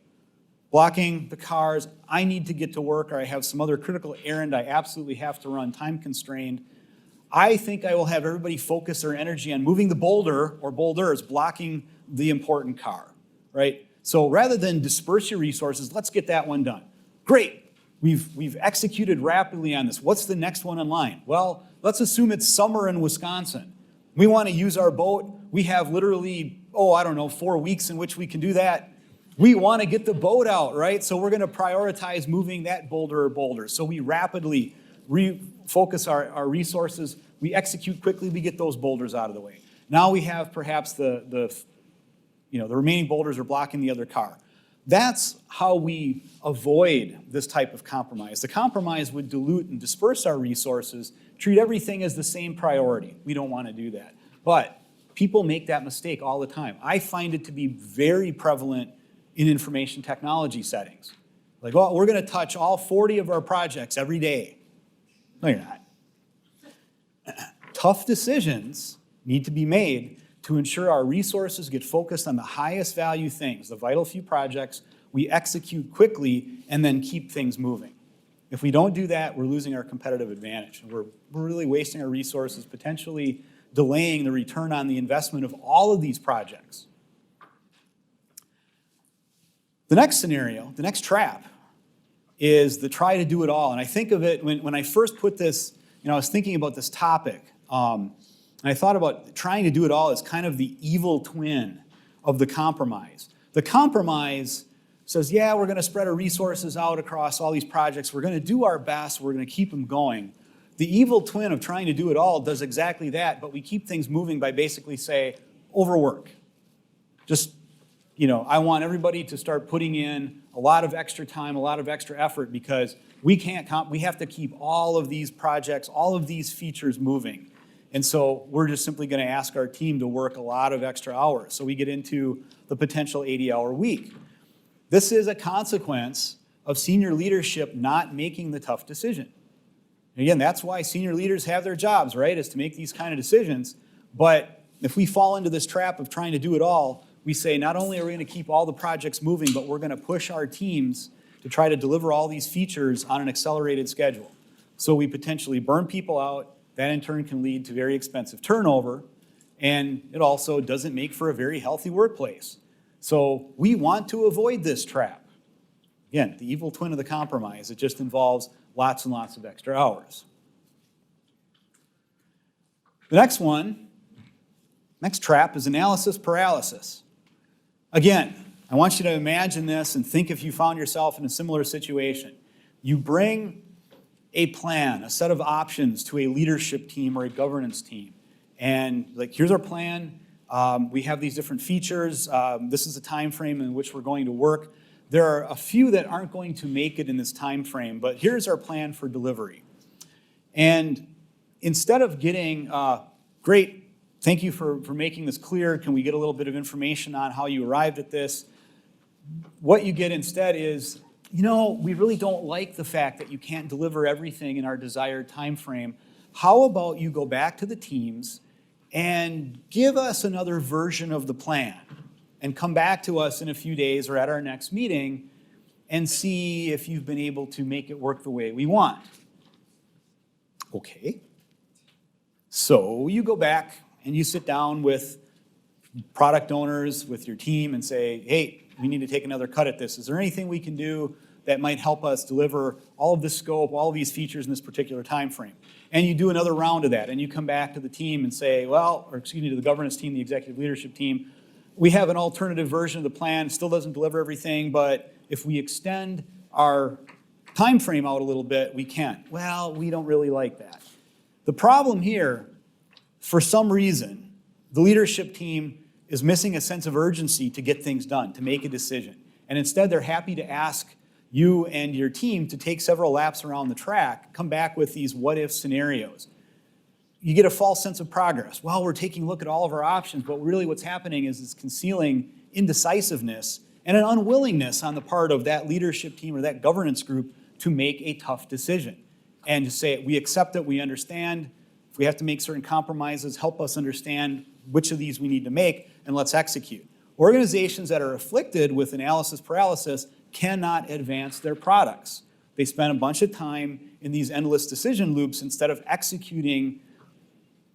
blocking the cars, I need to get to work, or I have some other critical errand I absolutely have to run, time constrained. I think I will have everybody focus their energy on moving the boulder or boulders blocking the important car, right? So rather than disperse your resources, let's get that one done. Great. We've executed rapidly on this. What's the next one in line? Well, let's assume it's summer in Wisconsin. We want to use our boat. We have literally, 4 weeks in which we can do that. We want to get the boat out, right? So we're going to prioritize moving that boulder or boulders. So we rapidly refocus our resources. We execute quickly. We get those boulders out of the way. Now we have perhaps the remaining boulders are blocking the other car. That's how we avoid this type of compromise. The compromise would dilute and disperse our resources, treat everything as the same priority. We don't want to do that. But people make that mistake all the time. I find it to be very prevalent in information technology settings. Like, well, we're going to touch all 40 of our projects every day. No, you're not. Tough decisions need to be made to ensure our resources get focused on the highest value things, the vital few projects, we execute quickly, and then keep things moving. If we don't do that, we're losing our competitive advantage. And we're really wasting our resources, potentially delaying the return on the investment of all of these projects. The next scenario, the next trap, is the try to do it all. And I think of it, when I first put this, I was thinking about this topic, and I thought about trying to do it all as kind of the evil twin of the compromise. The compromise says, yeah, we're going to spread our resources out across all these projects. We're going to do our best. We're going to keep them going. The evil twin of trying to do it all does exactly that, but we keep things moving by basically say, overwork. Just, I want everybody to start putting in a lot of extra time, a lot of extra effort, because we have to keep all of these projects, all of these features moving. And so we're just simply going to ask our team to work a lot of extra hours. So we get into the potential 80-hour week. This is a consequence of senior leadership not making the tough decision. And again, that's why senior leaders have their jobs, right, is to make these kind of decisions. But if we fall into this trap of trying to do it all, we say not only are we going to keep all the projects moving, but we're going to push our teams to try to deliver all these features on an accelerated schedule. So we potentially burn people out. That in turn can lead to very expensive turnover, and it also doesn't make for a very healthy workplace. So we want to avoid this trap. Again, the evil twin of the compromise. It just involves lots and lots of extra hours. The next trap is analysis paralysis. Again, I want you to imagine this and think if you found yourself in a similar situation. You bring a plan, a set of options to a leadership team or a governance team. And here's our plan. We have these different features. This is the time frame in which we're going to work. There are a few that aren't going to make it in this time frame, but here's our plan for delivery. And instead of getting, great, thank you for making this clear. Can we get a little bit of information on how you arrived at this? What you get instead is, we really don't like the fact that you can't deliver everything in our desired time frame. How about you go back to the teams and give us another version of the plan? and come back to us in a few days or at our next meeting and see if you've been able to make it work the way we want. Okay. So you go back and you sit down with product owners, with your team, and say, hey, we need to take another cut at this. Is there anything we can do that might help us deliver all of this scope, all of these features in this particular time frame? And you do another round of that, and you come back to the team and say, well, or excuse me, to the governance team, the executive leadership team, we have an alternative version of the plan, still doesn't deliver everything, but if we extend our time frame out a little bit, we can. Well, we don't really like that. The problem here, for some reason, the leadership team is missing a sense of urgency to get things done, to make a decision. And instead, they're happy to ask you and your team to take several laps around the track, come back with these what-if scenarios. You get a false sense of progress. Well, we're taking a look at all of our options, but really what's happening is it's concealing indecisiveness and an unwillingness on the part of that leadership team or that governance group to make a tough decision. And to say, we accept it, we understand. If we have to make certain compromises, help us understand which of these we need to make, and let's execute. Organizations that are afflicted with analysis paralysis cannot advance their products. They spend a bunch of time in these endless decision loops instead of executing,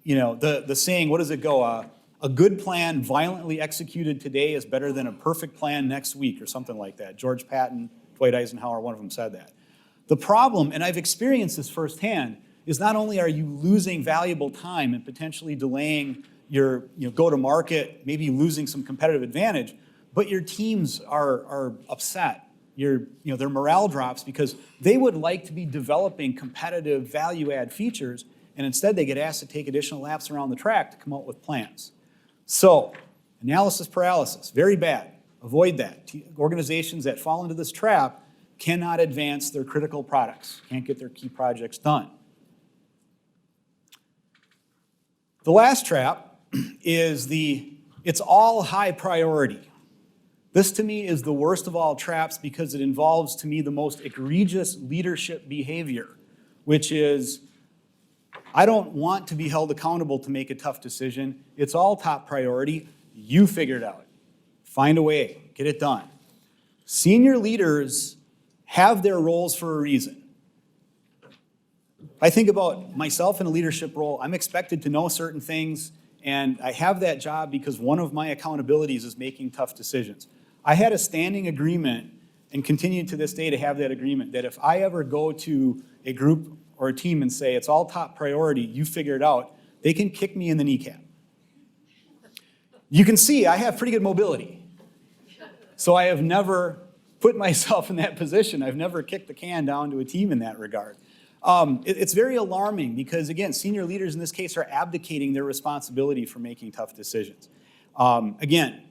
the saying, what does it go? A good plan violently executed today is better than a perfect plan next week, or something like that. George Patton, Dwight Eisenhower, one of them said that. The problem, and I've experienced this firsthand, is not only are you losing valuable time and potentially delaying your go-to-market, maybe losing some competitive advantage, but your teams are upset. Their morale drops because they would like to be developing competitive value-add features, and instead they get asked to take additional laps around the track to come up with plans. So, analysis paralysis, very bad. Avoid that. Organizations that fall into this trap cannot advance their critical products, can't get their key projects done. The last trap is it's all high priority. This to me is the worst of all traps because it involves to me the most egregious leadership behavior, which is, I don't want to be held accountable to make a tough decision. It's all top priority. You figure it out. Find a way, get it done. Senior leaders have their roles for a reason. I think about myself in a leadership role, I'm expected to know certain things, and I have that job because one of my accountabilities is making tough decisions. I had a standing agreement, and continue to this day to have that agreement, that if I ever go to a group or a team and say, it's all top priority, you figure it out, they can kick me in the kneecap. You can see I have pretty good mobility. So I have never put myself in that position. I've never kicked the can down to a team in that regard. It's very alarming because, again, senior leaders in this case are abdicating their responsibility for making tough decisions. Again,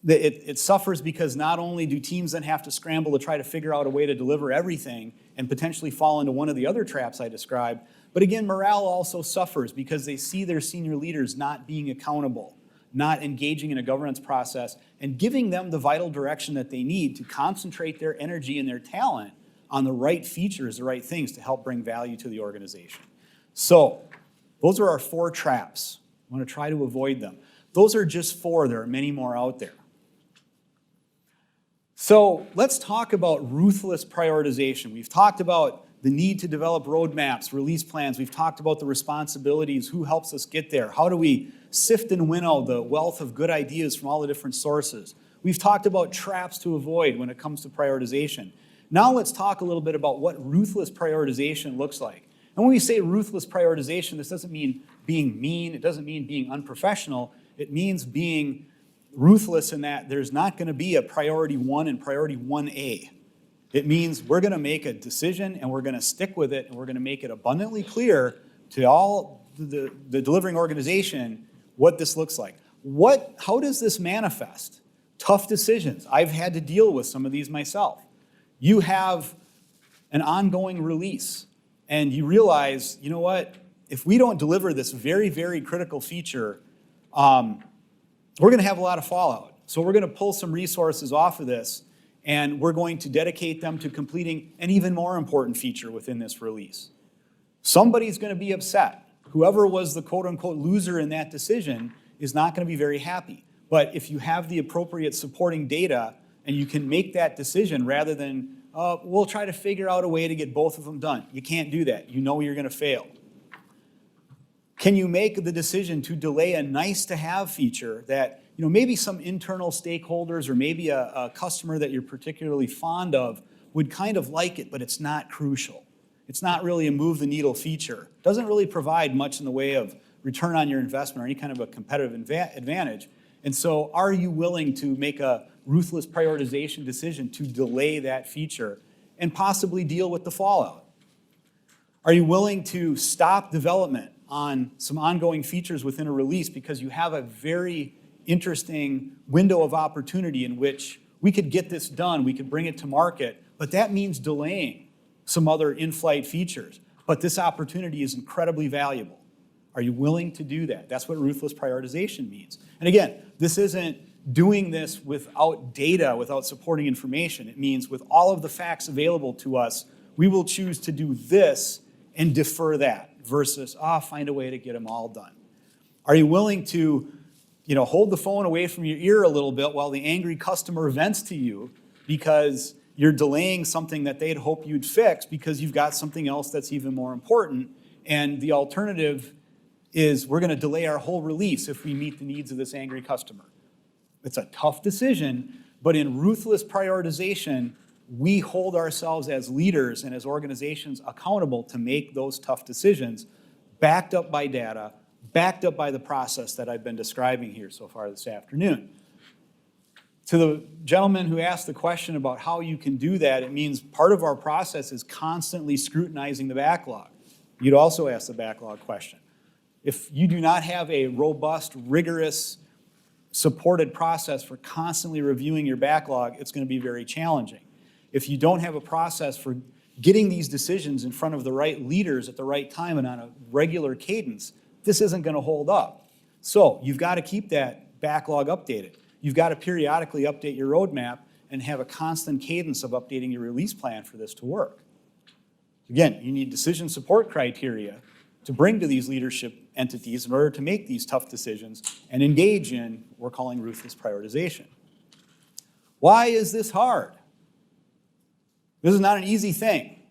it suffers because not only do teams then have to scramble to try to figure out a way to deliver everything and potentially fall into one of the other traps I described, but again, morale also suffers because they see their senior leaders not being accountable, not engaging in a governance process, and giving them the vital direction that they need to concentrate their energy and their talent on the right features, the right things to help bring value to the organization. So, those are our 4 traps. I want to try to avoid them. Those are just 4. There are many more out there. So, let's talk about ruthless prioritization. We've talked about the need to develop roadmaps, release plans. We've talked about the responsibilities, who helps us get there. How do we sift and winnow the wealth of good ideas from all the different sources? We've talked about traps to avoid when it comes to prioritization. Now let's talk a little bit about what ruthless prioritization looks like. And when we say ruthless prioritization, this doesn't mean being mean. It doesn't mean being unprofessional. It means being ruthless in that there's not going to be a priority 1 and priority 1A. It means we're going to make a decision and we're going to stick with it and we're going to make it abundantly clear to all the delivering organization what this looks like. How does this manifest? Tough decisions. I've had to deal with some of these myself. You have an ongoing release and you realize, you know what, if we don't deliver this very, very critical feature, we're going to have a lot of fallout. So we're going to pull some resources off of this and we're going to dedicate them to completing an even more important feature within this release. Somebody's going to be upset. Whoever was the quote-unquote loser in that decision is not going to be very happy. But if you have the appropriate supporting data and you can make that decision rather than, we'll try to figure out a way to get both of them done. You can't do that. You know you're going to fail. Can you make the decision to delay a nice-to-have feature that maybe some internal stakeholders or maybe a customer that you're particularly fond of would kind of like it, but it's not crucial. It's not really a move-the-needle feature. It doesn't really provide much in the way of return on your investment or any kind of a competitive advantage. And so are you willing to make a ruthless prioritization decision to delay that feature and possibly deal with the fallout? Are you willing to stop development on some ongoing features within a release because you have a very interesting window of opportunity in which we could get this done, we could bring it to market, but that means delaying some other in-flight features. But this opportunity is incredibly valuable. Are you willing to do that? That's what ruthless prioritization means. And again, this isn't doing this without data, without supporting information. It means with all of the facts available to us, we will choose to do this and defer that versus, find a way to get them all done. Are you willing to, hold the phone away from your ear a little bit while the angry customer vents to you because you're delaying something that they'd hope you'd fix because you've got something else that's even more important, and the alternative is we're going to delay our whole release if we meet the needs of this angry customer. It's a tough decision, but in ruthless prioritization, we hold ourselves as leaders and as organizations accountable to make those tough decisions, backed up by data, backed up by the process that I've been describing here so far this afternoon. To the gentleman who asked the question about how you can do that, it means part of our process is constantly scrutinizing the backlog. You'd also ask the backlog question. If you do not have a robust, rigorous, supported process for constantly reviewing your backlog, it's going to be very challenging. If you don't have a process for getting these decisions in front of the right leaders at the right time and on a regular cadence, this isn't going to hold up. So you've got to keep that backlog updated. You've got to periodically update your roadmap and have a constant cadence of updating your release plan for this to work. Again, you need decision support criteria to bring to these leadership entities in order to make these tough decisions and engage in what we're calling ruthless prioritization. Why is this hard? This is not an easy thing.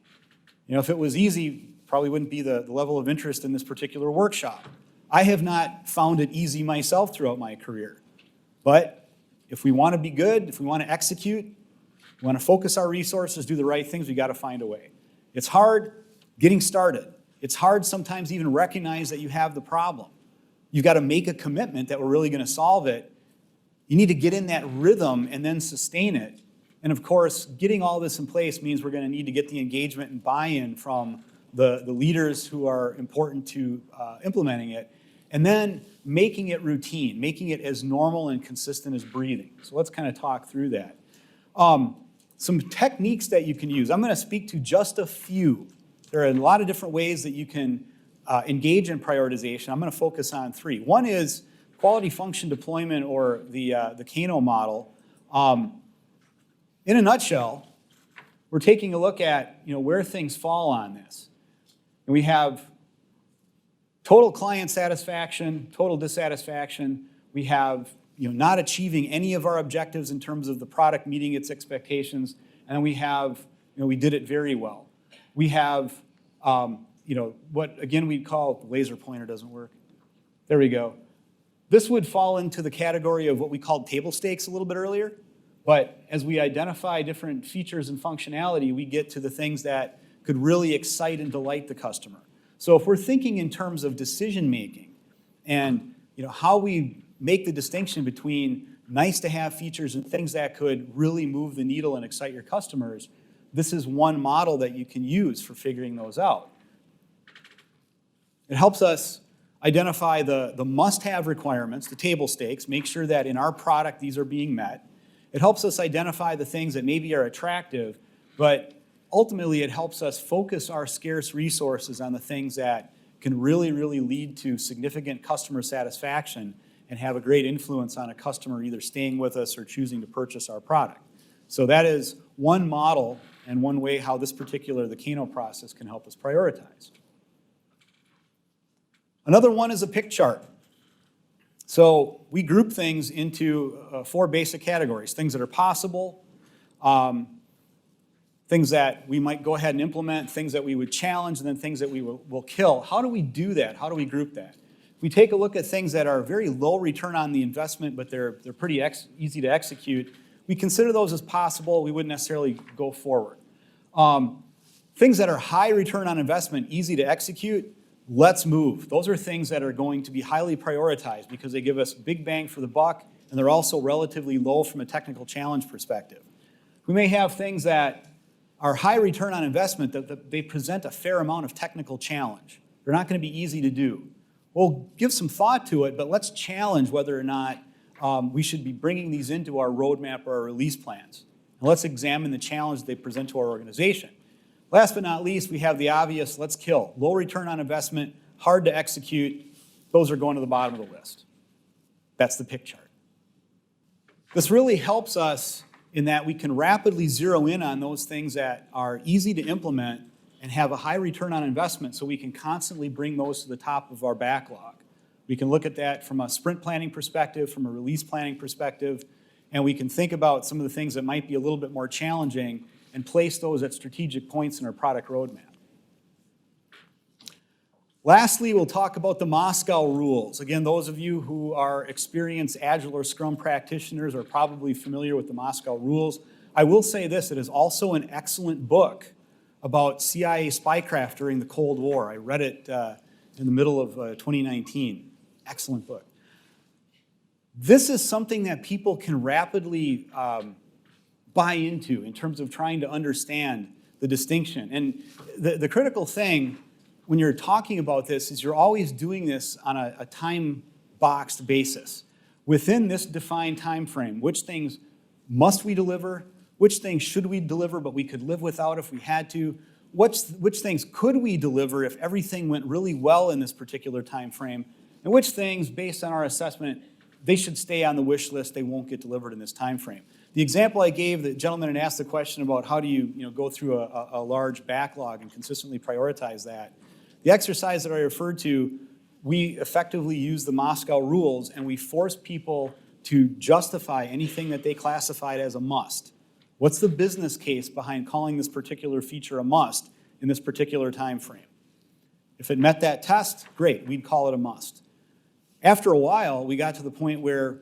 If it was easy, probably wouldn't be the level of interest in this particular workshop. I have not found it easy myself throughout my career. But if we want to be good, if we want to execute, we want to focus our resources, do the right things, we got to find a way. It's hard getting started. It's hard sometimes even recognize that you have the problem. You've got to make a commitment that we're really going to solve it. You need to get in that rhythm and then sustain it. And of course, getting all this in place means we're going to need to get the engagement and buy-in from the leaders who are important to implementing it, and then making it routine, making it as normal and consistent as breathing. So let's kind of talk through that. Some techniques that you can use. I'm going to speak to just a few. There are a lot of different ways that you can engage in prioritization. I'm going to focus on three. One is quality function deployment, or the Kano model. In a nutshell, we're taking a look at where things fall on this. And we have total client satisfaction, total dissatisfaction. We have not achieving any of our objectives in terms of the product meeting its expectations. And then we have, we did it very well. We have, what again we'd call, the laser pointer doesn't work. There we go. This would fall into the category of what we called table stakes a little bit earlier. But as we identify different features and functionality, we get to the things that could really excite and delight the customer. So if we're thinking in terms of decision making and how we make the distinction between nice to have features and things that could really move the needle and excite your customers, this is one model that you can use for figuring those out. It helps us identify the must-have requirements, the table stakes, make sure that in our product these are being met. It helps us identify the things that maybe are attractive, but ultimately it helps us focus our scarce resources on the things that can really, really lead to significant customer satisfaction and have a great influence on a customer either staying with us or choosing to purchase our product. So that is one model and one way how this particular, the Kano process, can help us prioritize. Another one is a pick chart. So we group things into 4 basic categories: things that are possible, things that we might go ahead and implement, things that we would challenge, and then things that we will kill. How do we do that? How do we group that? We take a look at things that are very low return on the investment, but they're pretty easy to execute. We consider those as possible. We wouldn't necessarily go forward. Things that are high return on investment, easy to execute, let's move. Those are things that are going to be highly prioritized because they give us big bang for the buck, and they're also relatively low from a technical challenge perspective. We may have things that are high return on investment, that they present a fair amount of technical challenge. They're not going to be easy to do. We'll give some thought to it, but let's challenge whether or not we should be bringing these into our roadmap or our release plans. And let's examine the challenge they present to our organization. Last but not least, we have the obvious, let's kill. Low return on investment, hard to execute. Those are going to the bottom of the list. That's the pick chart. This really helps us in that we can rapidly zero in on those things that are easy to implement and have a high return on investment, so we can constantly bring those to the top of our backlog. We can look at that from a sprint planning perspective, from a release planning perspective, and we can think about some of the things that might be a little bit more challenging and place those at strategic points in our product roadmap. Lastly, we'll talk about the Moscow rules. Again, those of you who are experienced Agile or Scrum practitioners are probably familiar with the Moscow rules. I will say this, it is also an excellent book about CIA spycraft during the Cold War. I read it in the middle of 2019. Excellent book. This is something that people can rapidly buy into in terms of trying to understand the distinction. And the critical thing when you're talking about this is you're always doing this on a time-boxed basis. Within this defined time frame, which things must we deliver? Which things should we deliver but we could live without if we had to? Which things could we deliver if everything went really well in this particular time frame? And which things, based on our assessment, they should stay on the wish list, they won't get delivered in this time frame. The example I gave, the gentleman had asked the question about how do you go through a large backlog and consistently prioritize that. The exercise that I referred to, we effectively use the Moscow rules and we force people to justify anything that they classified as a must. What's the business case behind calling this particular feature a must in this particular time frame? If it met that test, great, we'd call it a must. After a while, we got to the point where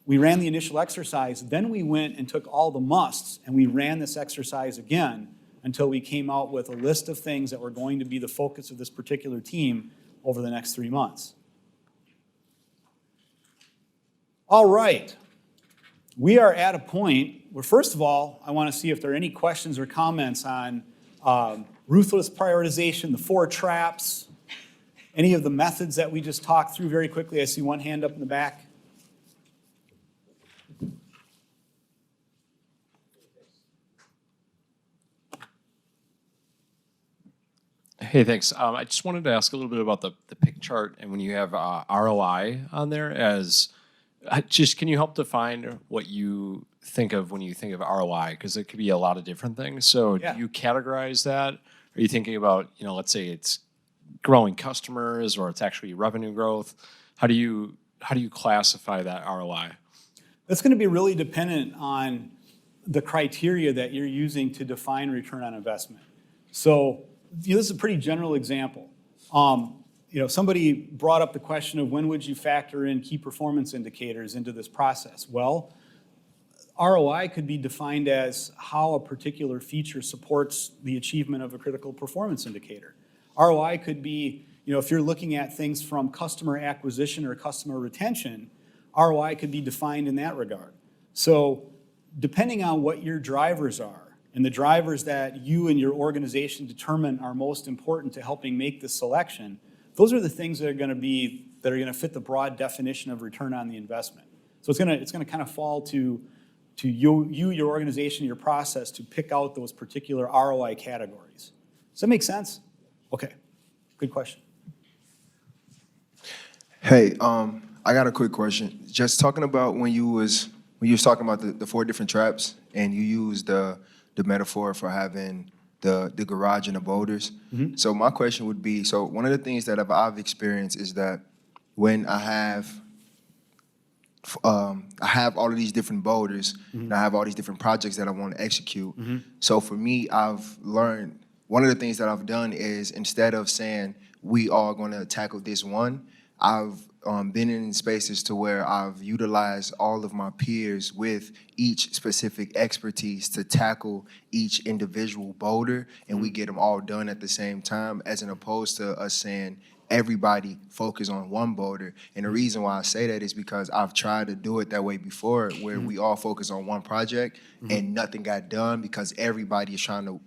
we ran the initial exercise, then we went and took all the musts and we ran this exercise again until we came out with a list of things that were going to be the focus of this particular team over the next 3 months. All right, we are at a point where, first of all, I want to see if there are any questions or comments on ruthless prioritization, the 4 traps, any of the methods that we just talked through very quickly. I see one hand up in the back.
Hey, thanks. I just wanted to ask a little bit about the pick chart and when you have ROI on there as, can you help define what you think of when you think of ROI? Because it could be a lot of different things. So
Yeah.
do you categorize that? Are you thinking about, let's say it's growing customers or it's actually revenue growth? How do you classify that ROI?
That's going to be really dependent on the criteria that you're using to define return on investment. So this is a pretty general example. Somebody brought up the question of when would you factor in key performance indicators into this process? Well, ROI could be defined as how a particular feature supports the achievement of a critical performance indicator. ROI could be, if you're looking at things from customer acquisition or customer retention, ROI could be defined in that regard. So depending on what your drivers are, and the drivers that you and your organization determine are most important to helping make this selection, those are the things that are going to fit the broad definition of return on the investment. So it's going to kind of fall to you, your organization, your process to pick out those particular ROI categories. Does that make sense? Okay, good question.
Hey, I got a quick question. Just talking about when you was talking about the 4 different traps and you used the metaphor for having the garage and the boulders. Mm-hmm. So my question would be, so one of the things that I've experienced is that when I have I have all of these different boulders, and I have all these different projects that I want to execute. So for me, I've learned, one of the things that I've done is, instead of saying we are going to tackle this one, I've been in spaces to where I've utilized all of my peers with each specific expertise to tackle each individual boulder, and we get them all done at the same time, as opposed to us saying everybody focus on one boulder. And the reason why I say that is because I've tried to do it that way before, where we all focus on one project and nothing got done because everybody is trying to,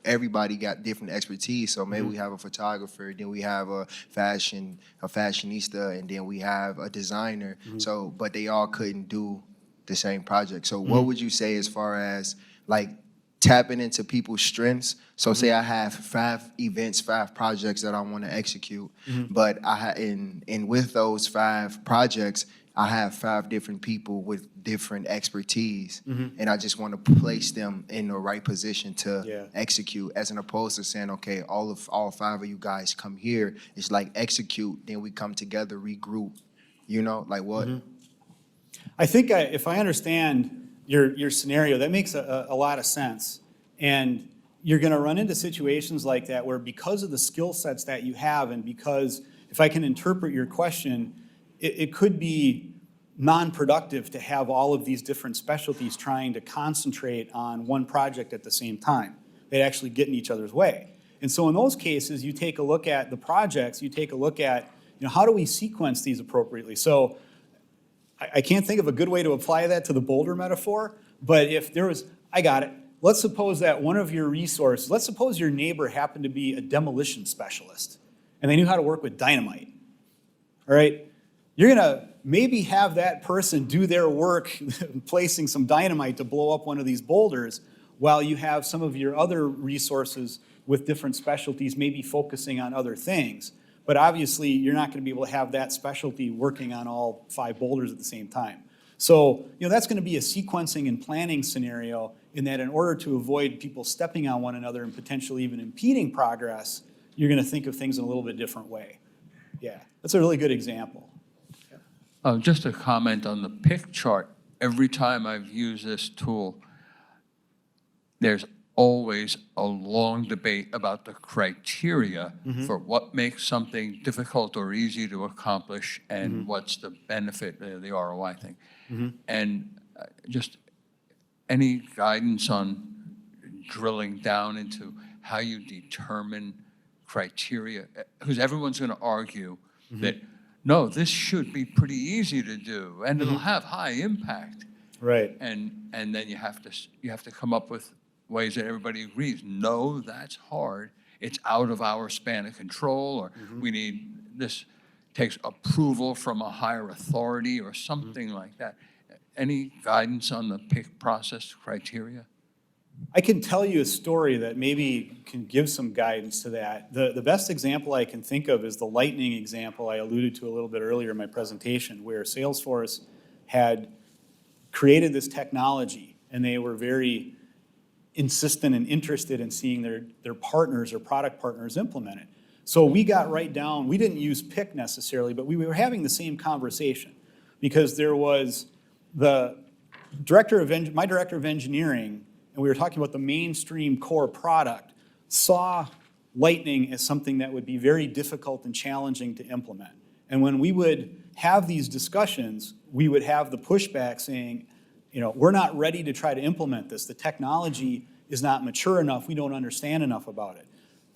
everybody got different expertise. So maybe we have a photographer, then we have a fashionista, and then we have a designer. So, but they all couldn't do the same project. So what would you say as far as like tapping into people's strengths? So say I have 5 events, 5 projects that I want to execute, but and with those 5 projects, I have 5 different people with different expertise, and I just want to place them in the right position to execute, as opposed to saying, okay, all 5 of you guys come here. It's like execute, then we come together, regroup. Like what?
I think if I understand your scenario, that makes a lot of sense. And you're going to run into situations like that where, because of the skill sets that you have, and because, if I can interpret your question, it could be non-productive to have all of these different specialties trying to concentrate on one project at the same time. They'd actually get in each other's way. And so in those cases, you take a look at the projects, you take a look at, how do we sequence these appropriately? So I can't think of a good way to apply that to the boulder metaphor, but if there was, I got it. Let's suppose that one of your resources, let's suppose your neighbor happened to be a demolition specialist, and they knew how to work with dynamite, all right? You're gonna maybe have that person do their work placing some dynamite to blow up one of these boulders, while you have some of your other resources with different specialties maybe focusing on other things. But obviously, you're not going to be able to have that specialty working on all 5 boulders at the same time. So, that's going to be a sequencing and planning scenario, in that in order to avoid people stepping on one another and potentially even impeding progress, you're going to think of things in a little bit different way. Yeah, that's a really good example.
Just a comment on the pick chart. Every time I've used this tool, there's always a long debate about the criteria for what makes something difficult or easy to accomplish, and what's the benefit, the ROI thing. And just any guidance on drilling down into how you determine criteria, because everyone's going to argue that, no, this should be pretty easy to do, and it'll have high impact.
Right.
And then you have to come up with ways that everybody agrees, no, that's hard. It's out of our span of control, or we need this, takes approval from a higher authority or something like that. Any guidance on the pick process criteria?
I can tell you a story that maybe can give some guidance to that. The best example I can think of is the lightning example I alluded to a little bit earlier in my presentation, where Salesforce had created this technology, and they were very insistent and interested in seeing their partners or product partners implement it. So we got right down, we didn't use pick necessarily, but we were having the same conversation, because there was my director of engineering, and we were talking about the mainstream core product, saw Lightning as something that would be very difficult and challenging to implement. And when we would have these discussions, we would have the pushback saying, we're not ready to try to implement this. The technology is not mature enough. We don't understand enough about it.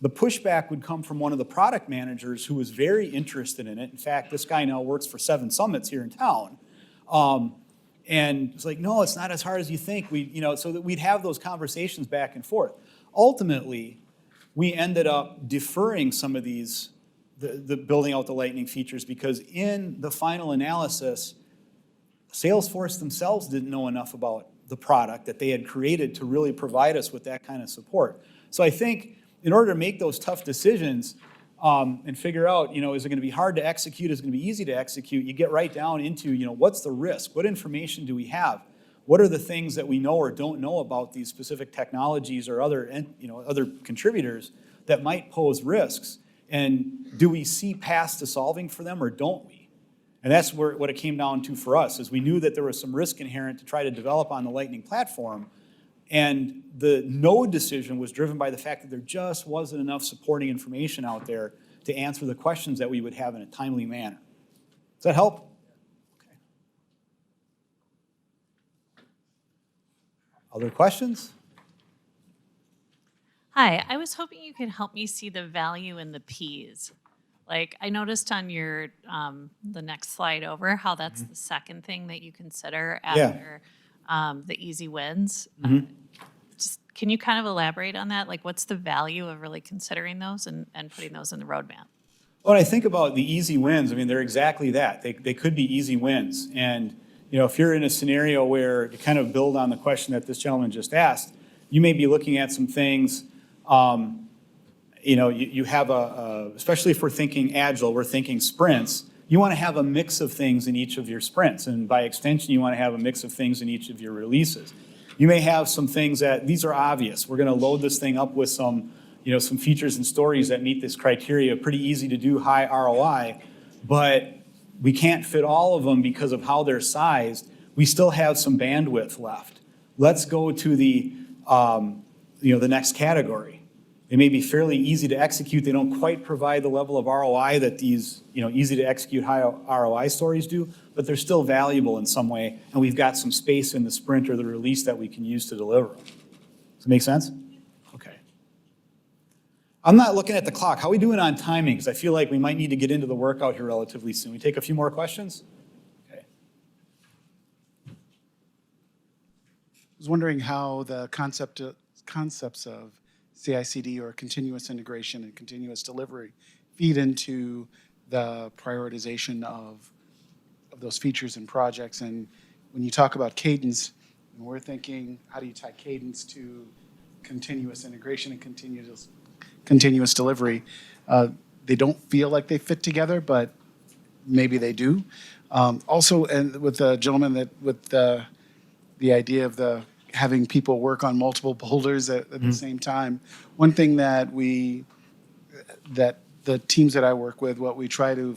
The pushback would come from one of the product managers who was very interested in it. In fact, this guy now works for 7 Summits here in town. And it's like, no, it's not as hard as you think. So that we'd have those conversations back and forth. Ultimately, we ended up deferring some of these, the building out the Lightning features, because in the final analysis, Salesforce themselves didn't know enough about the product that they had created to really provide us with that kind of support. So I think in order to make those tough decisions and figure out, is it going to be hard to execute, is it going to be easy to execute, you get right down into, what's the risk? What information do we have? What are the things that we know or don't know about these specific technologies or other contributors that might pose risks? And do we see paths to solving for them, or don't we? And that's what it came down to for us, is we knew that there was some risk inherent to try to develop on the Lightning platform. And the node decision was driven by the fact that there just wasn't enough supporting information out there to answer the questions that we would have in a timely manner. Does that help? Okay. Other questions?
Hi, I was hoping you could help me see the value in the Ps. Like, I noticed on your, the next slide over, how that's the second thing that you consider after the easy wins. Just, can you kind of elaborate on that? Like, what's the value of really considering those and putting those in the roadmap?
When I think about the easy wins, I mean, they're exactly that. They could be easy wins. And, you know, if you're in a scenario where, to kind of build on the question that this gentleman just asked, you may be looking at some things, you know, you have especially if we're thinking agile, we're thinking sprints, you want to have a mix of things in each of your sprints. And by extension, you want to have a mix of things in each of your releases. You may have some things that, these are obvious. We're going to load this thing up with some, you know, some features and stories that meet this criteria, pretty easy to do, high ROI, but we can't fit all of them because of how they're sized. We still have some bandwidth left. Let's go to the, you know, the next category. They may be fairly easy to execute. They don't quite provide the level of ROI that these, you know, easy to execute high ROI stories do, but they're still valuable in some way, and we've got some space in the sprint or the release that we can use to deliver them. Does that make sense? Okay. I'm not looking at the clock. How are we doing on timing? Because I feel like we might need to get into the workout here relatively soon. We take a few more questions? Okay.
I was wondering how the concepts of CI/CD or continuous integration and continuous delivery feed into the prioritization of those features and projects. And when you talk about cadence, we're thinking, how do you tie cadence to continuous integration and continuous delivery? They don't feel like they fit together, but maybe they do. Also, and with the gentleman with the idea of having people work on multiple boulders at the same time. One thing that the teams that I work with, what we try to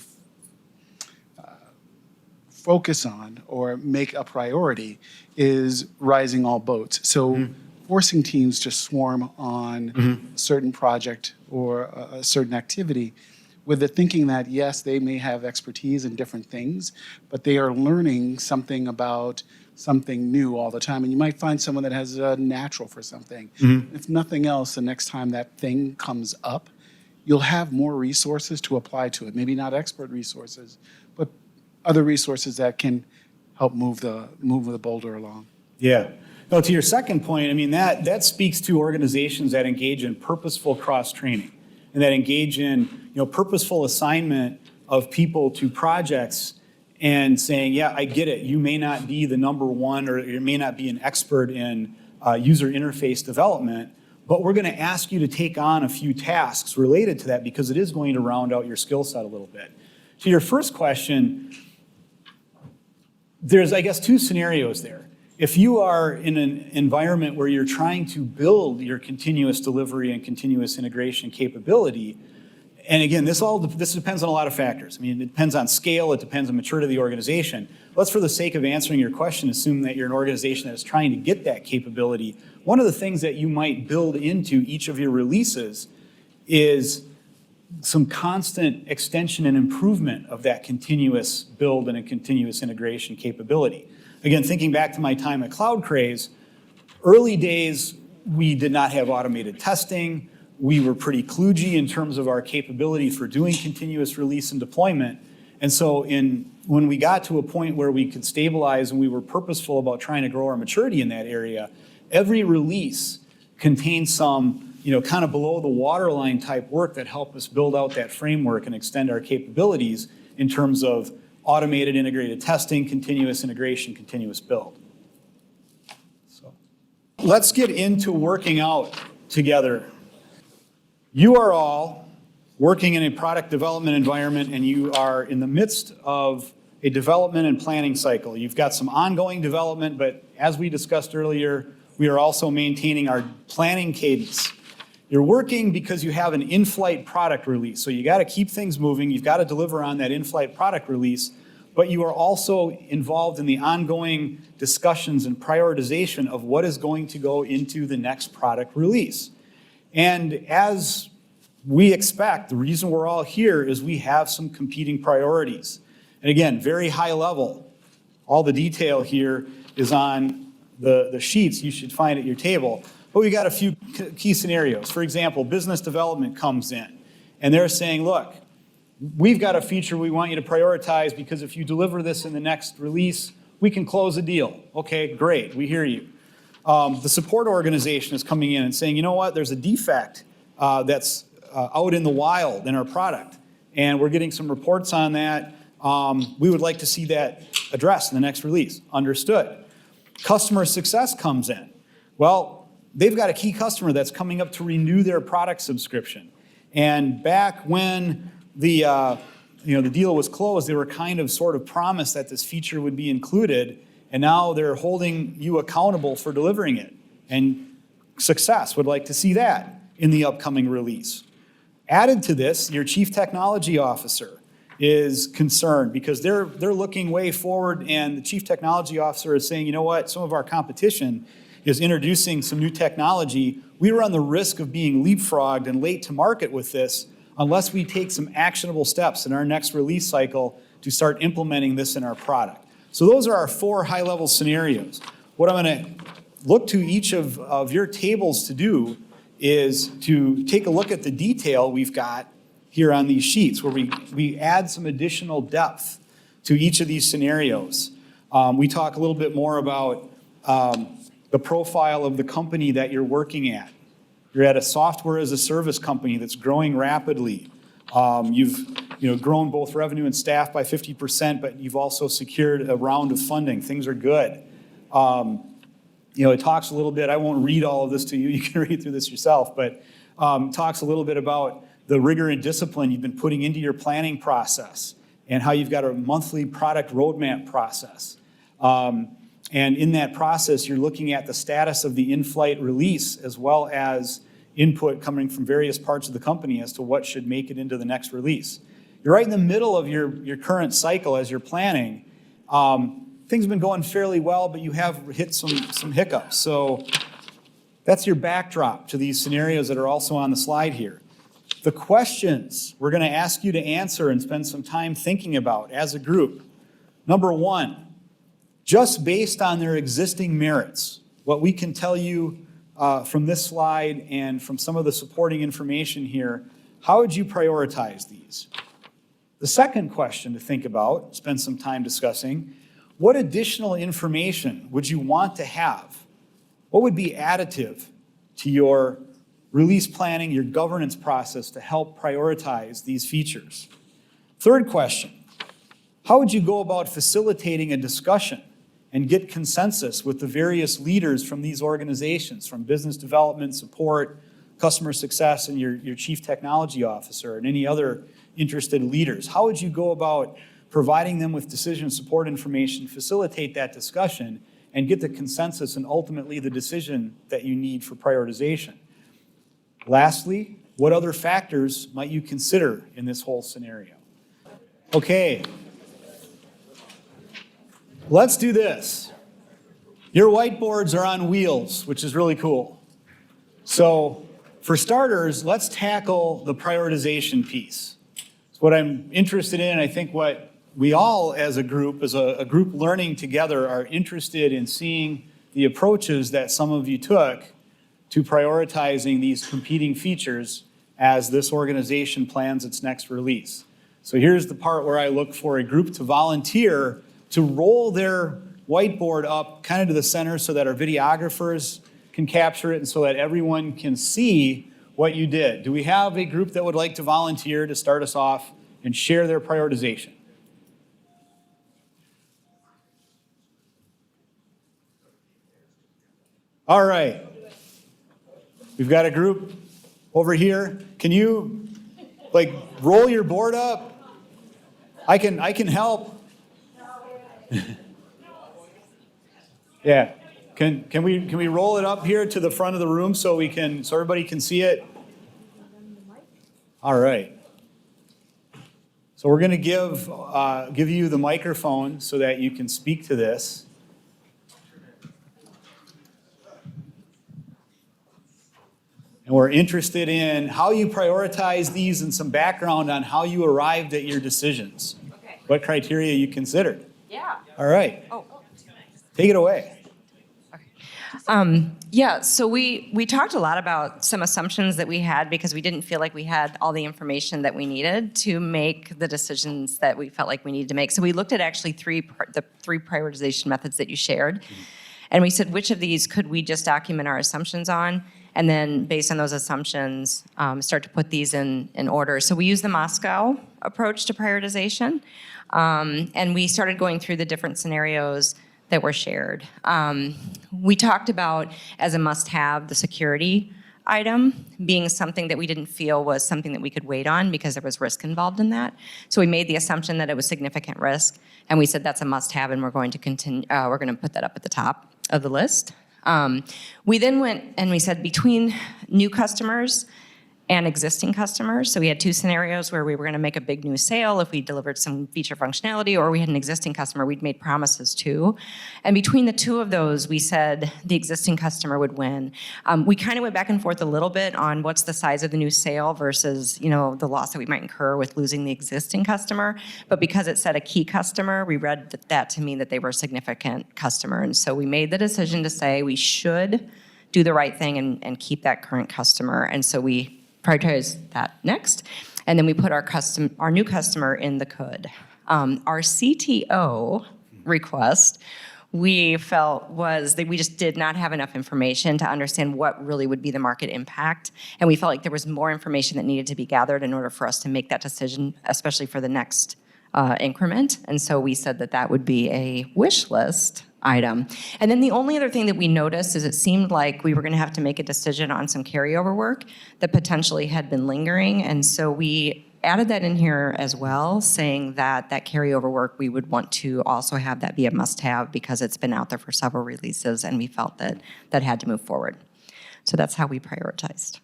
focus on or make a priority is rising all boats. So forcing teams to swarm on a certain project or a certain activity with the thinking that, yes, they may have expertise in different things, but they are learning something about something new all the time. And you might find someone that has a natural for something. If nothing else, the next time that thing comes up, you'll have more resources to apply to it. Maybe not expert resources, but other resources that can help move the boulder along.
Yeah. No, to your second point, I mean, that speaks to organizations that engage in purposeful cross-training and that engage in, you know, purposeful assignment of people to projects and saying, yeah, I get it. You may not be the number one, or you may not be an expert in user interface development, but we're going to ask you to take on a few tasks related to that because it is going to round out your skill set a little bit. To your first question, there's, I guess, two scenarios there. If you are in an environment where you're trying to build your continuous delivery and continuous integration capability, and again, this depends on a lot of factors. I mean, it depends on scale, it depends on maturity of the organization. Let's, for the sake of answering your question, assume that you're an organization that is trying to get that capability. One of the things that you might build into each of your releases is some constant extension and improvement of that continuous build and a continuous integration capability. Again, thinking back to my time at Cloud Craze, early days, we did not have automated testing. We were pretty kludgy in terms of our capability for doing continuous release and deployment. And so when we got to a point where we could stabilize and we were purposeful about trying to grow our maturity in that area, every release contained some, you know, kind of below the waterline type work that helped us build out that framework and extend our capabilities in terms of automated integrated testing, continuous integration, continuous build. So let's get into working out together. You are all working in a product development environment and you are in the midst of a development and planning cycle. You've got some ongoing development, but as we discussed earlier, we are also maintaining our planning cadence. You're working because you have an in-flight product release. So you got to keep things moving. You've got to deliver on that in-flight product release. but you are also involved in the ongoing discussions and prioritization of what is going to go into the next product release. And as we expect, the reason we're all here is we have some competing priorities. And again, very high level. All the detail here is on the sheets you should find at your table. But we got a few key scenarios. For example, business development comes in, and they're saying, look, we've got a feature we want you to prioritize because if you deliver this in the next release, we can close a deal. Okay, great, we hear you. The support organization is coming in and saying, you know what, there's a defect that's out in the wild in our product, and we're getting some reports on that. We would like to see that addressed in the next release. Understood. Customer success comes in. Well, they've got a key customer that's coming up to renew their product subscription. And back when the deal was closed, they were kind of sort of promised that this feature would be included, and now they're holding you accountable for delivering it. And success would like to see that in the upcoming release. Added to this, your chief technology officer is concerned because they're looking way forward, and the chief technology officer is saying, you know what, some of our competition is introducing some new technology. We run the risk of being leapfrogged and late to market with this unless we take some actionable steps in our next release cycle to start implementing this in our product. So those are our 4 high-level scenarios. What I'm going to look to each of your tables to do is to take a look at the detail we've got here on these sheets where we add some additional depth to each of these scenarios. We talk a little bit more about the profile of the company that you're working at. You're at a software as a service company that's growing rapidly. You've grown both revenue and staff by 50%, but you've also secured a round of funding. Things are good. It talks a little bit, I won't read all of this to you, you can read through this yourself, but talks a little bit about the rigor and discipline you've been putting into your planning process and how you've got a monthly product roadmap process. And in that process, you're looking at the status of the in-flight release as well as input coming from various parts of the company as to what should make it into the next release. You're right in the middle of your current cycle as you're planning. Things have been going fairly well, but you have hit some hiccups. So that's your backdrop to these scenarios that are also on the slide here. The questions we're going to ask you to answer and spend some time thinking about as a group. Number 1, just based on their existing merits, what we can tell you from this slide and from some of the supporting information here, how would you prioritize these? The second question to think about, spend some time discussing, what additional information would you want to have? What would be additive to your release planning, your governance process to help prioritize these features? Third question, how would you go about facilitating a discussion and get consensus with the various leaders from these organizations, from business development, support, customer success, and your chief technology officer, and any other interested leaders? How would you go about providing them with decision support information, facilitate that discussion, and get the consensus and ultimately the decision that you need for prioritization? Lastly, what other factors might you consider in this whole scenario? Okay. Let's do this. Your whiteboards are on wheels, which is really cool. So for starters, let's tackle the prioritization piece. It's what I'm interested in. I think what we all as a group learning together, are interested in seeing the approaches that some of you took to prioritizing these competing features as this organization plans its next release. So here's the part where I look for a group to volunteer to roll their whiteboard up kind of to the center so that our videographers can capture it and so that everyone can see what you did. Do we have a group that would like to volunteer to start us off and share their prioritization? All right. We've got a group over here. Can you roll your board up? I can help. Yeah. Can we roll it up here to the front of the room so everybody can see it? All right. So we're going to give you the microphone so that you can speak to this. And we're interested in how you prioritize these and some background on how you arrived at your decisions.
Okay.
What criteria you considered.
Yeah.
All right.
Oh.
Take it away.
Yeah, so we talked a lot about some assumptions that we had because we didn't feel like we had all the information that we needed to make the decisions that we felt like we needed to make. So we looked at actually the three prioritization methods that you shared. And we said, which of these could we just document our assumptions on? And then based on those assumptions, start to put these in order. So we used the Moscow approach to prioritization. And we started going through the different scenarios that were shared. We talked about, as a must-have, the security item being something that we didn't feel was something that we could wait on because there was risk involved in that. So we made the assumption that it was significant risk, and we said that's a must-have, and we're going to continue. We're going to put that up at the top of the list. We then went and we said between new customers and existing customers. So we had two scenarios where we were going to make a big new sale if we delivered some feature functionality, or we had an existing customer we'd made promises to. And between the two of those, we said the existing customer would win. We kind of went back and forth a little bit on what's the size of the new sale versus, the loss that we might incur with losing the existing customer. But because it said a key customer, we read that to mean that they were a significant customer. And so we made the decision to say we should do the right thing and keep that current customer. And so we prioritize that next, and then we put our new customer in the could. Our CTO request, we felt was that we just did not have enough information to understand what really would be the market impact, and we felt like there was more information that needed to be gathered in order for us to make that decision, especially for the next increment. And so we said that would be a wish list item. And then the only other thing that we noticed is it seemed like we were going to have to make a decision on some carryover work that potentially had been lingering. And so we added that in here as well, saying that carryover work, we would want to also have that be a must-have because it's been out there for several releases, and we felt that had to move forward. So that's how we prioritized.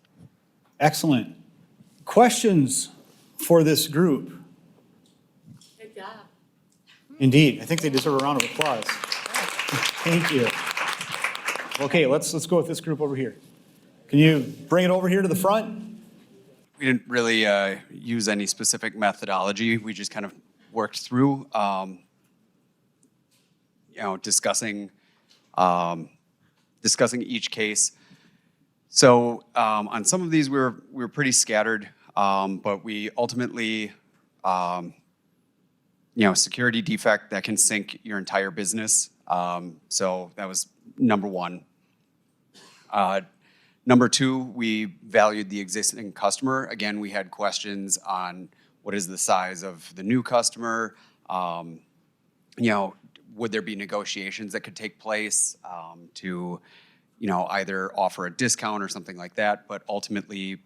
Excellent. Questions for this group?
Good job.
Indeed. I think they deserve a round of applause. Thank you. Okay, let's go with this group over here. Can you bring it over here to the front?
We didn't really use any specific methodology. We just kind of worked through, discussing each case. So on some of these, we were pretty scattered, but we ultimately, security defect that can sink your entire business. So that was number one. Number two, we valued the existing customer. Again, we had questions on what is the size of the new customer. Would there be negotiations that could take place to, either offer a discount or something like that? But ultimately,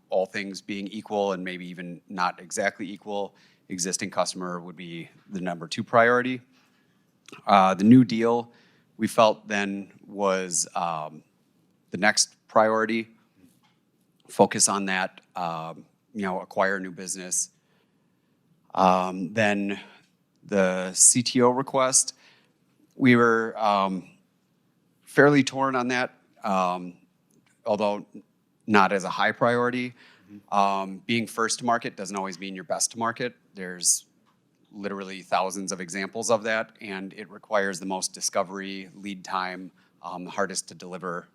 all things being equal and maybe even not exactly equal, existing customer would be the number two priority. The new deal, we felt then was the next priority. Focus on that, acquire new business. Then the CTO request, we were fairly torn on that, although not as a high priority. Being first to market doesn't always mean you're best to market. There's literally thousands of examples of that, and it requires the most discovery, lead time, hardest to deliver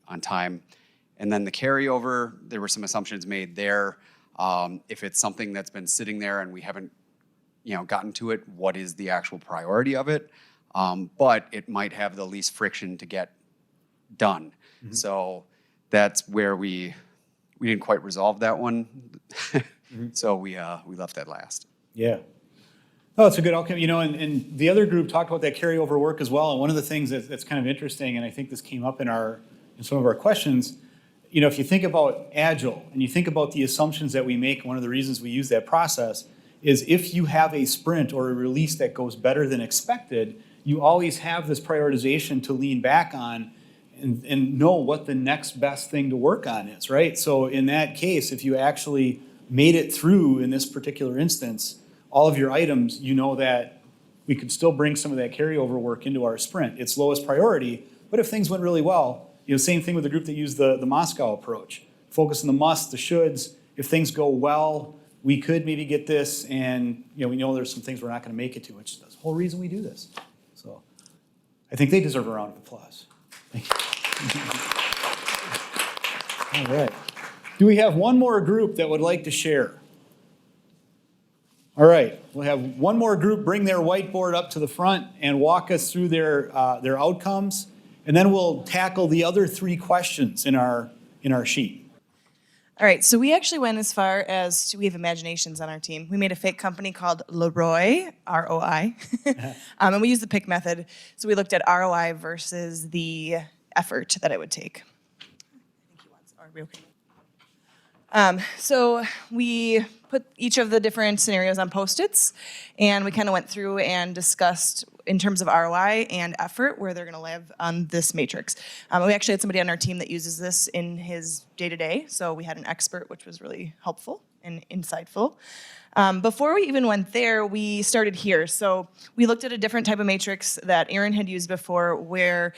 on time. And then the carryover, there were some assumptions made there. If it's something that's been sitting there and we haven't, gotten to it, what is the actual priority of it? But it might have the least friction to get done. Mm-hmm. So that's where we didn't quite resolve that one. Mm-hmm. So we left that last.
Yeah. Oh, it's a good outcome. And the other group talked about that carryover work as well. And one of the things that's kind of interesting, and I think this came up in some of our questions, if you think about Agile and you think about the assumptions that we make, one of the reasons we use that process is if you have a sprint or a release that goes better than expected, you always have this prioritization to lean back on and know what the next best thing to work on is, right? So in that case, if you actually made it through in this particular instance, all of your items, you know that we could still bring some of that carryover work into our sprint. It's lowest priority, but if things went really well, same thing with the group that used the Moscow approach. Focus on the musts, the shoulds. If things go well, we could maybe get this, and we know there's some things we're not going to make it to, which is the whole reason we do this. So I think they deserve a round of applause. Thank you. All right. Do we have one more group that would like to share? All right, we'll have one more group bring their whiteboard up to the front and walk us through their outcomes, and then we'll tackle the other 3 questions in our sheet.
All right, so we actually went as far as we have imaginations on our team. We made a fake company called Leroy, R-O-I, and we used the pick method. So we looked at ROI versus the effort that it would take. I think he wants, are we okay? So we put each of the different scenarios on Post-its, and we kind of went through and discussed in terms of ROI and effort where they're going to live on this matrix. We actually had somebody on our team that uses this in his day-to-day, so we had an expert, which was really helpful and insightful. Before we even went there, we started here. So we looked at a different type of matrix that Aaron had used before where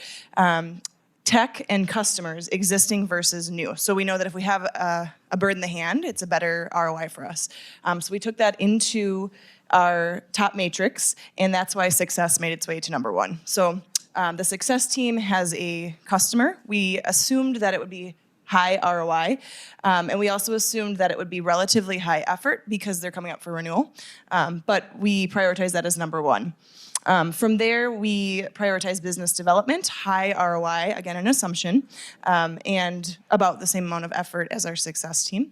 tech and customers, existing versus new. So we know that if we have a bird in the hand, it's a better ROI for us. So we took that into our top matrix, and that's why success made its way to number 1. So the success team has a customer. We assumed that it would be high ROI, and we also assumed that it would be relatively high effort because they're coming up for renewal, but we prioritize that as number 1. From there, we prioritize business development, high ROI, again, an assumption, and about the same amount of effort as our success team.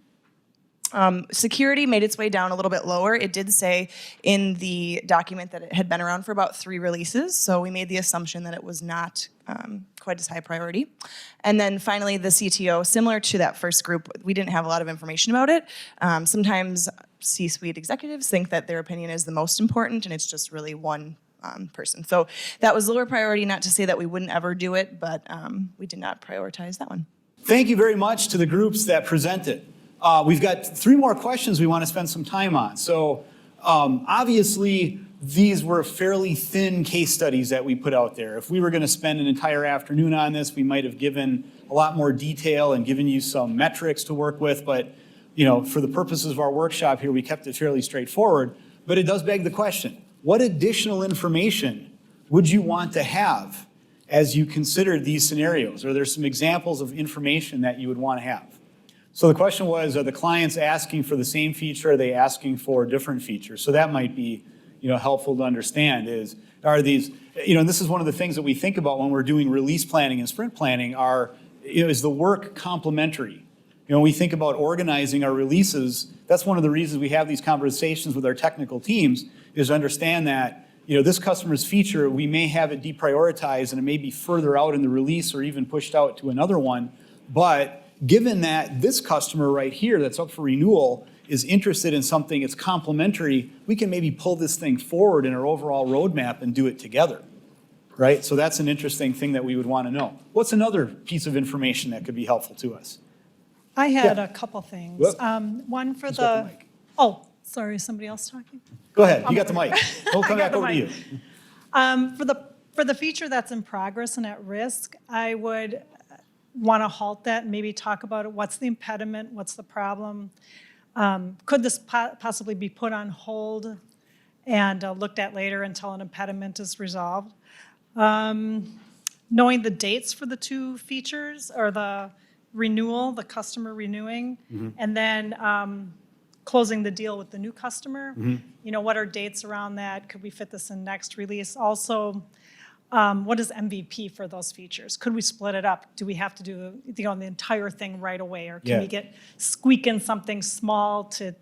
Security made its way down a little bit lower. It did say in the document that it had been around for about 3 releases, so we made the assumption that it was not quite as high priority. And then finally, the CTO, similar to that first group, we didn't have a lot of information about it. Sometimes C-suite executives think that their opinion is the most important, and it's just really one person. So that was lower priority, not to say that we wouldn't ever do it, but we did not prioritize that one.
Thank you very much to the groups that presented. We've got 3 more questions we want to spend some time on. So obviously, these were fairly thin case studies that we put out there. If we were going to spend an entire afternoon on this, we might have given a lot more detail and given you some metrics to work with. But for the purposes of our workshop here, we kept it fairly straightforward. But it does beg the question, what additional information would you want to have as you consider these scenarios? Are there some examples of information that you would want to have? So the question was, are the clients asking for the same feature? Are they asking for different features? So that might be, helpful to understand are these, and this is one of the things that we think about when we're doing release planning and sprint planning is the work complementary? When we think about organizing our releases, that's one of the reasons we have these conversations with our technical teams is to understand that, this customer's feature, we may have it deprioritized and it may be further out in the release or even pushed out to another one. But given that this customer right here that's up for renewal is interested in something that's complementary, we can maybe pull this thing forward in our overall roadmap and do it together, right? So that's an interesting thing that we would want to know. What's another piece of information that could be helpful to us?
I had a couple things. One for the oh, sorry, somebody else talking?
Go ahead, you got the mic. We'll come back over to you.
For the feature that's in progress and at risk, I would want to halt that and maybe talk about it. What's the impediment? What's the problem? Could this possibly be put on hold and looked at later until an impediment is resolved? Knowing the dates for the 2 features or the renewal, the customer renewing, and then closing the deal with the new customer. What are dates around that? Could we fit this in next release? Also, what is MVP for those features? Could we split it up? Do we have to do the entire thing right away, or can we squeak in something small to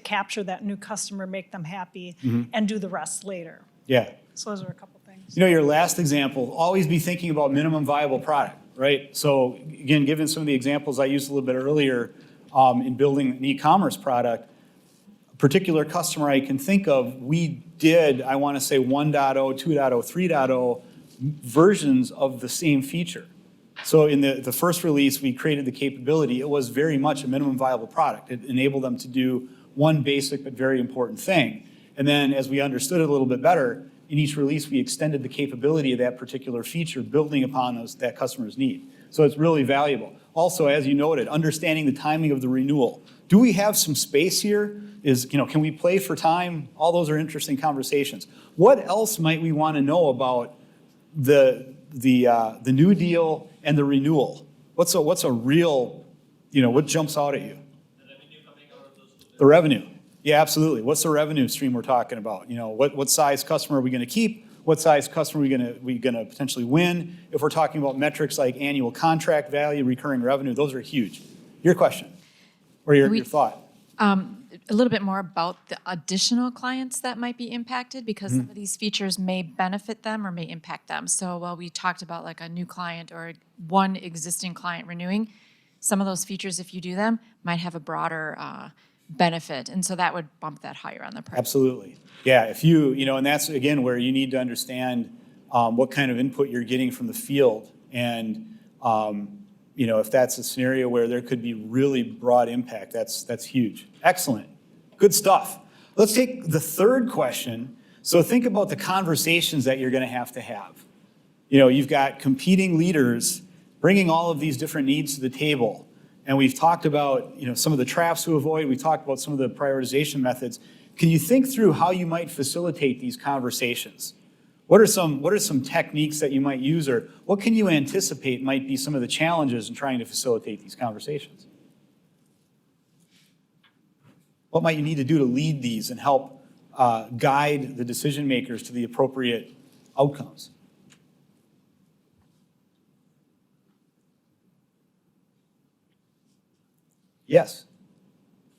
capture that new customer, make them happy, and do the rest later? Yeah. So those are a couple things.
Your last example, always be thinking about minimum viable product, right? So again, given some of the examples I used a little bit earlier in building an e-commerce product, a particular customer I can think of, we did, I want to say 1.0, 2.0, 3.0 versions of the same feature. So in the first release, we created the capability. It was very much a minimum viable product. It enabled them to do one basic but very important thing. And then as we understood it a little bit better, in each release, we extended the capability of that particular feature, building upon that customer's need. So it's really valuable. Also, as you noted, understanding the timing of the renewal. Do we have some space here? Can we play for time? All those are interesting conversations. What else might we want to know about the new deal and the renewal? What's a real, what jumps out at you? The revenue. Yeah, absolutely. What's the revenue stream we're talking about? What size customer are we going to keep? What size customer are we going to potentially win? If we're talking about metrics like annual contract value, recurring revenue, those are huge. Your question or your thought?
A little bit more about the additional clients that might be impacted, because some of these features may benefit them or may impact them. So while we talked about like a new client or one existing client renewing, some of those features, if you do them, might have a broader benefit. And so that would bump that higher on the price.
Absolutely. Yeah, if and that's again where you need to understand what kind of input you're getting from the field. And, if that's a scenario where there could be really broad impact, that's huge. Excellent. Good stuff. Let's take the third question. So think about the conversations that you're going to have. You've got competing leaders bringing all of these different needs to the table. And we've talked about, some of the traps to avoid. We talked about some of the prioritization methods. Can you think through how you might facilitate these conversations? What are some techniques that you might use, or what can you anticipate might be some of the challenges in trying to facilitate these conversations? What might you need to do to lead these and help guide the decision makers to the appropriate outcomes? Yes.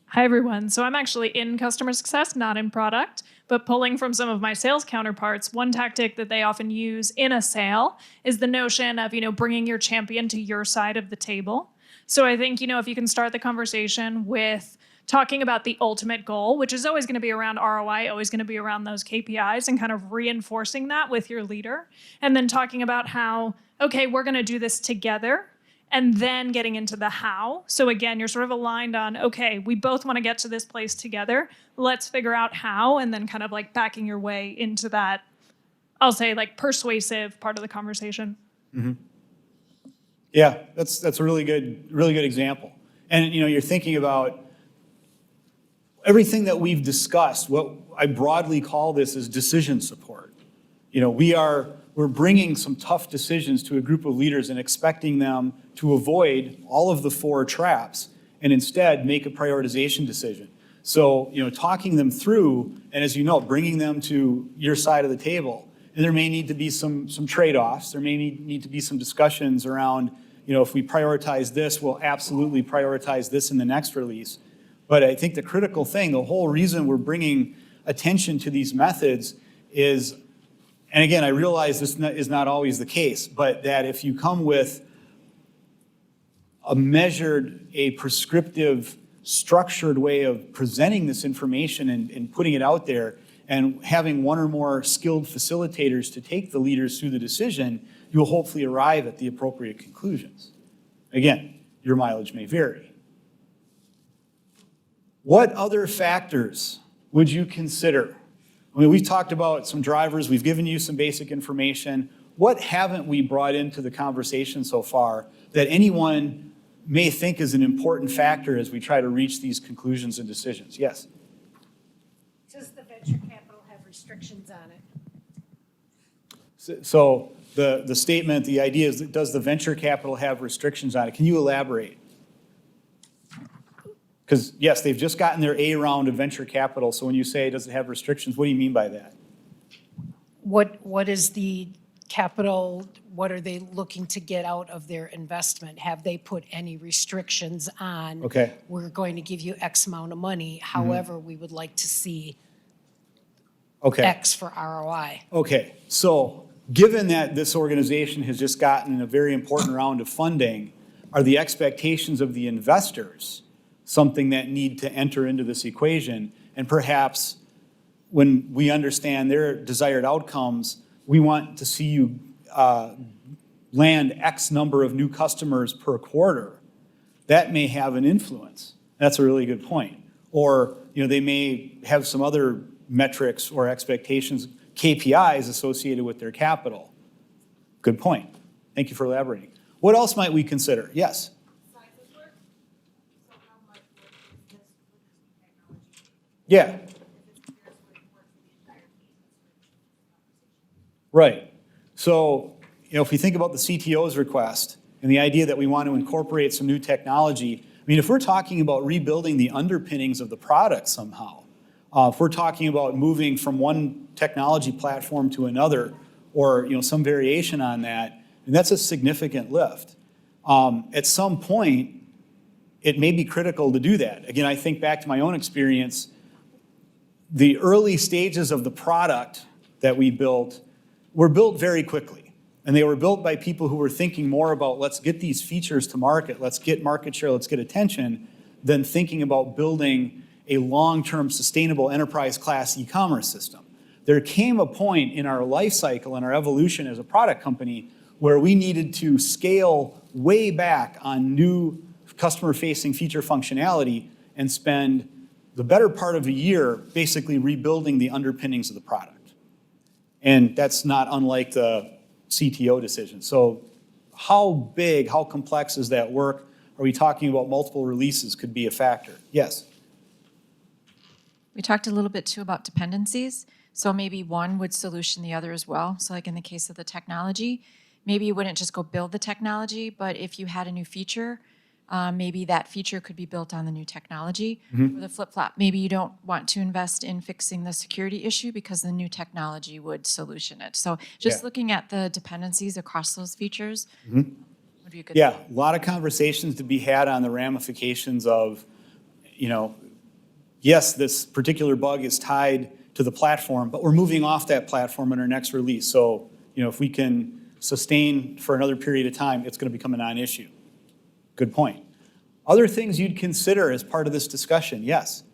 Hi, everyone. So I'm actually in customer success, not in product, but pulling from some of my sales counterparts, one tactic that they often use in a sale is the notion of, bringing your champion to your side of the table. So I think, if you can start the conversation with talking about the ultimate goal, which is always going to be around ROI, always going to be around those KPIs, and kind of reinforcing that with your leader. And then talking about how, okay, we're going to do this together. And then getting into the how. So again, you're sort of aligned on, okay, we both want to get to this place together. Let's figure out how, and then kind of like backing your way into that, I'll say like persuasive part of the conversation.
Mm-hmm. Yeah, that's a really good example. And you're thinking about everything that we've discussed. What I broadly call this is decision support. We're bringing some tough decisions to a group of leaders and expecting them to avoid all of the 4 traps and instead make a prioritization decision. So, talking them through, and as you know, bringing them to your side of the table. And there may need to be some trade-offs. There may need to be some discussions around, if we prioritize this, we'll absolutely prioritize this in the next release. But I think the critical thing, the whole reason we're bringing attention to these methods is, and again, I realize this is not always the case, but that if you come with a prescriptive, structured way of presenting this information and putting it out there, and having one or more skilled facilitators to take the leaders through the decision, you'll hopefully arrive at the appropriate conclusions. Again, your mileage may vary. What other factors would you consider? We've talked about some drivers. We've given you some basic information. What haven't we brought into the conversation so far that anyone may think is an important factor as we try to reach these conclusions and decisions? Yes?
Does the venture capital have restrictions on it?
So the statement, the idea is, does the venture capital have restrictions on it? Can you elaborate? Because, yes, they've just gotten their A round of venture capital. So when you say, does it have restrictions, what do you mean by that?
What is the capital, what are they looking to get out of their investment? Have they put any restrictions on?
Okay.
We're going to give you X amount of money. However, we would like to see X for ROI.
Okay. So given that this organization has just gotten a very important round of funding, are the expectations of the investors something that need to enter into this equation? And perhaps when we understand their desired outcomes, we want to see you land X number of new customers per quarter. That may have an influence. That's a really good point. Or they may have some other metrics or expectations, KPIs associated with their capital. Good point. Thank you for elaborating. What else might we consider? Yes? Yeah. Right. So, if we think about the CTO's request and the idea that we want to incorporate some new technology, I mean, if we're talking about rebuilding the underpinnings of the product somehow, if we're talking about moving from one technology platform to another, or some variation on that, and that's a significant lift. At some point, it may be critical to do that. Again, I think back to my own experience. The early stages of the product that we built were built very quickly. And they were built by people who were thinking more about, let's get these features to market, let's get market share, let's get attention, than thinking about building a long-term sustainable enterprise class e-commerce system. There came a point in our life cycle and our evolution as a product company where we needed to scale way back on new customer-facing feature functionality and spend the better part of a year basically rebuilding the underpinnings of the product. And that's not unlike the CTO decision. So how big, how complex is that work? Are we talking about multiple releases could be a factor? Yes?
We talked a little bit too about dependencies. So maybe one would solution the other as well. So like in the case of the technology, maybe you wouldn't just go build the technology, but if you had a new feature, maybe that feature could be built on the new technology.
Mm-hmm.
Or the flip-flop, maybe you don't want to invest in fixing the security issue because the new technology would solution it. So just looking at the dependencies across those features would be a good
Yeah,
thing.
a lot of conversations to be had on the ramifications of, yes, this particular bug is tied to the platform, but we're moving off that platform in our next release. So, if we can sustain for another period of time, it's going to become a non-issue. Good point. Other things you'd consider as part of this discussion? Yes?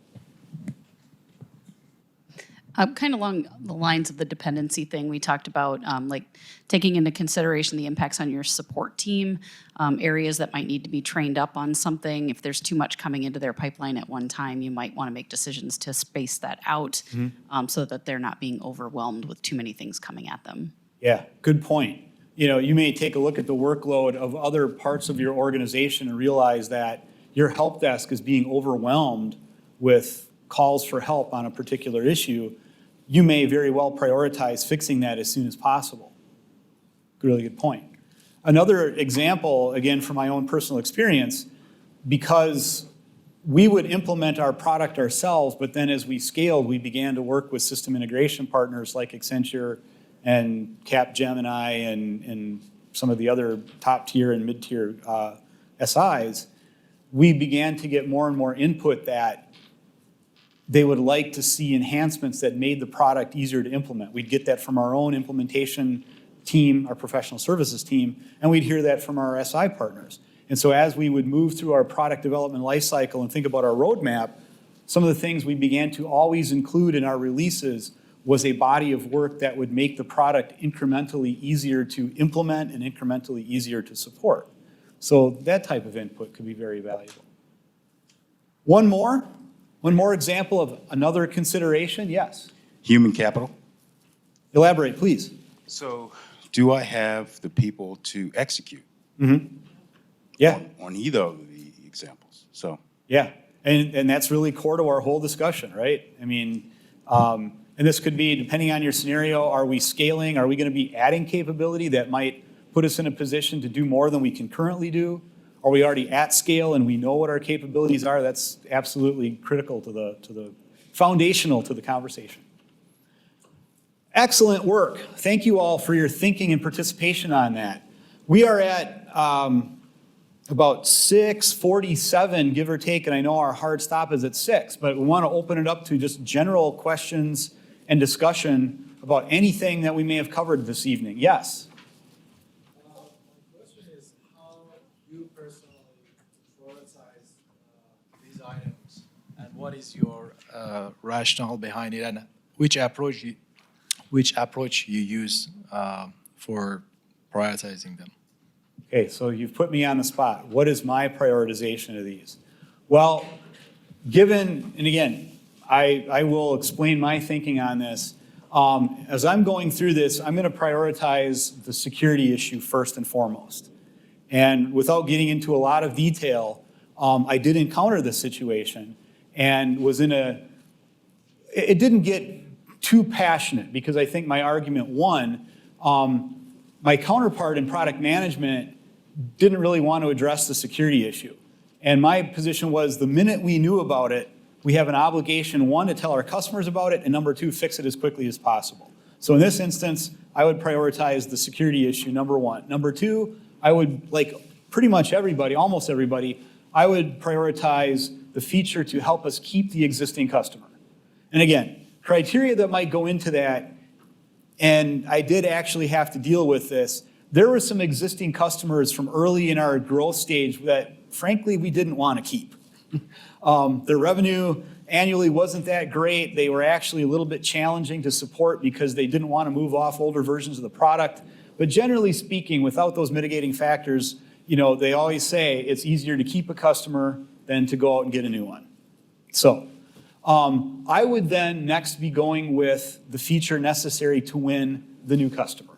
Kind of along the lines of the dependency thing, we talked about like taking into consideration the impacts on your support team, areas that might need to be trained up on something. If there's too much coming into their pipeline at one time, you might want to make decisions to space that out so that they're not being overwhelmed with too many things coming at them.
Yeah, good point. You may take a look at the workload of other parts of your organization and realize that your help desk is being overwhelmed with calls for help on a particular issue. You may very well prioritize fixing that as soon as possible. Really good point. Another example, again, from my own personal experience, because we would implement our product ourselves, but then as we scaled, we began to work with system integration partners like Accenture and Capgemini and some of the other top tier and mid-tier SIs. We began to get more and more input that they would like to see enhancements that made the product easier to implement. We'd get that from our own implementation team, our professional services team, and we'd hear that from our SI partners. And so as we would move through our product development lifecycle and think about our roadmap, some of the things we began to always include in our releases was a body of work that would make the product incrementally easier to implement and incrementally easier to support. So that type of input could be very valuable. One more example of another consideration, yes?
Human capital.
Elaborate, please.
So do I have the people to execute?
Yeah.
On either of the examples, so.
Yeah, and that's really core to our whole discussion, right? I mean, and this could be, depending on your scenario, are we scaling? Are we going to be adding capability that might put us in a position to do more than we can currently do? Are we already at scale and we know what our capabilities are? That's absolutely critical to the foundational to the conversation. Excellent work. Thank you all for your thinking and participation on that. We are at about 6:47, give or take, and I know our hard stop is at 6, but we want to open it up to just general questions and discussion about anything that we may have covered this evening. Yes?
My question is how you personally prioritize these items and what is your rationale behind it and which approach you use for prioritizing them?
Okay, so you've put me on the spot. What is my prioritization of these? Well, given, and again, I will explain my thinking on this. As I'm going through this, I'm going to prioritize the security issue first and foremost. And without getting into a lot of detail, I did encounter this situation and was in it didn't get too passionate because I think my argument won. My counterpart in product management didn't really want to address the security issue. And my position was the minute we knew about it, we have an obligation, one, to tell our customers about it, and number two, fix it as quickly as possible. So in this instance, I would prioritize the security issue, number one. Number two, I would, like pretty much everybody, almost everybody, I would prioritize the feature to help us keep the existing customer. And again, criteria that might go into that, and I did actually have to deal with this, there were some existing customers from early in our growth stage that, frankly, we didn't want to keep. Their revenue annually wasn't that great. They were actually a little bit challenging to support because they didn't want to move off older versions of the product. But generally speaking, without those mitigating factors, they always say it's easier to keep a customer than to go out and get a new one. So I would then next be going with the feature necessary to win the new customer.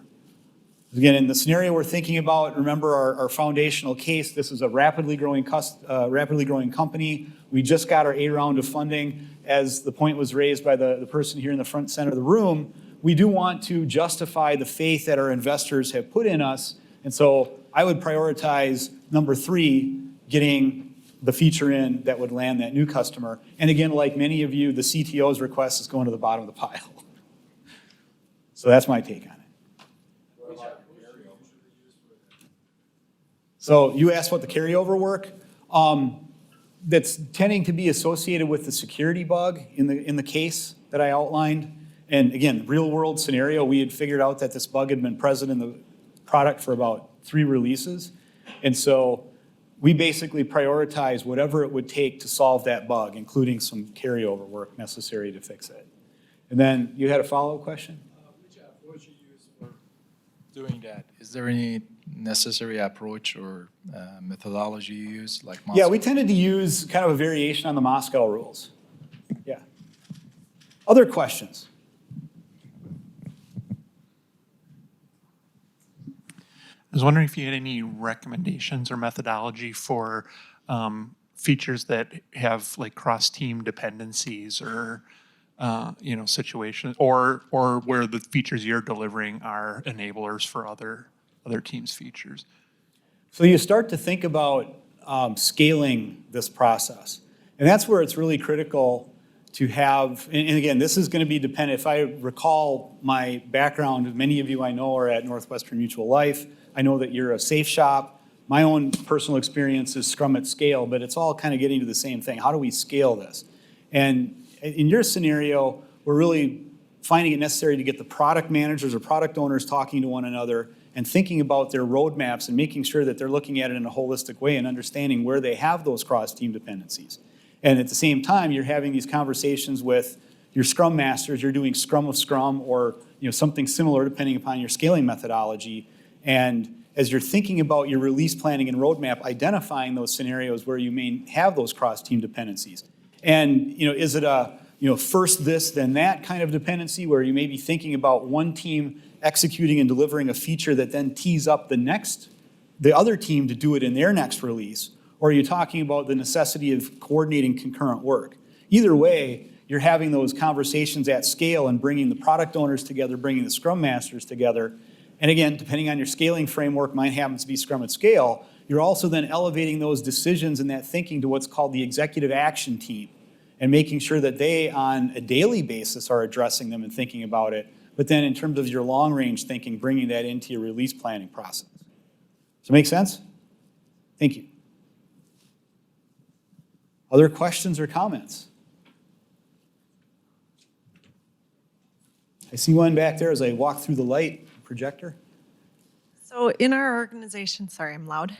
Again, in the scenario we're thinking about, remember our foundational case, this is a rapidly growing company. We just got our A round of funding. As the point was raised by the person here in the front center of the room, we do want to justify the faith that our investors have put in us. And so I would prioritize number 3, getting the feature in that would land that new customer. And again, like many of you, the CTO's request is going to the bottom of the pile. So that's my take on it. So you asked about the carryover work. That's tending to be associated with the security bug in the case that I outlined. And again, real world scenario, we had figured out that this bug had been present in the product for about 3 releases. And so we basically prioritize whatever it would take to solve that bug, including some carryover work necessary to fix it. And then you had a follow-up question?
Which approach you use for doing that? Is there any necessary approach or methodology you use, like Moscow?
Yeah, we tended to use kind of a variation on the Moscow rules. Yeah. Other questions?
I was wondering if you had any recommendations or methodology for features that have like cross-team dependencies or situations, or where the features you're delivering are enablers for other teams' features.
So you start to think about scaling this process. And that's where it's really critical to have, and again, this is going to be dependent. If I recall my background, many of you I know are at Northwestern Mutual Life. I know that you're a safe shop. My own personal experience is Scrum at scale, but it's all kind of getting to the same thing. How do we scale this? And in your scenario, we're really finding it necessary to get the product managers or product owners talking to one another and thinking about their roadmaps and making sure that they're looking at it in a holistic way and understanding where they have those cross-team dependencies. And at the same time, you're having these conversations with your Scrum masters. You're doing Scrum of Scrum or something similar depending upon your scaling methodology. And as you're thinking about your release planning and roadmap, identifying those scenarios where you may have those cross-team dependencies. And is it a first this, then that kind of dependency where you may be thinking about one team executing and delivering a feature that then tees up the other team to do it in their next release? Or are you talking about the necessity of coordinating concurrent work? Either way, you're having those conversations at scale and bringing the product owners together, bringing the Scrum Masters together. And again, depending on your scaling framework, mine happens to be Scrum at scale, you're also then elevating those decisions and that thinking to what's called the executive action team and making sure that they, on a daily basis, are addressing them and thinking about it. But then in terms of your long-range thinking, bringing that into your release planning process. Does it make sense? Thank you. Other questions or comments? I see one back there as I walk through the light projector.
So in our organization, sorry, I'm loud.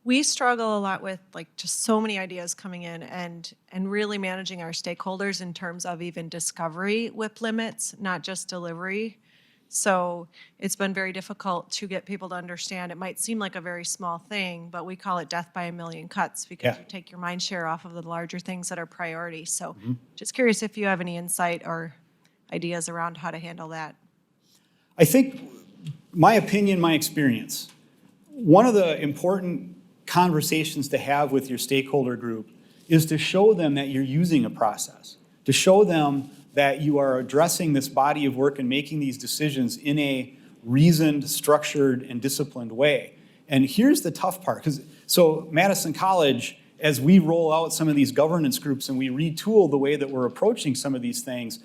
We struggle a lot with just so many ideas coming in and really managing our stakeholders in terms of even discovery WIP limits, not just delivery. So it's been very difficult to get people to understand. It might seem like a very small thing, but we call it death by a million cuts because
Yeah.
you take your mind share off of the larger things that are priority. So
Mm-hmm.
just curious if you have any insight or ideas around how to handle that.
I think, my opinion, my experience, one of the important conversations to have with your stakeholder group is to show them that you're using a process, to show them that you are addressing this body of work and making these decisions in a reasoned, structured, and disciplined way. And here's the tough part, so Madison College, as we roll out some of these governance groups and we retool the way that we're approaching some of these things,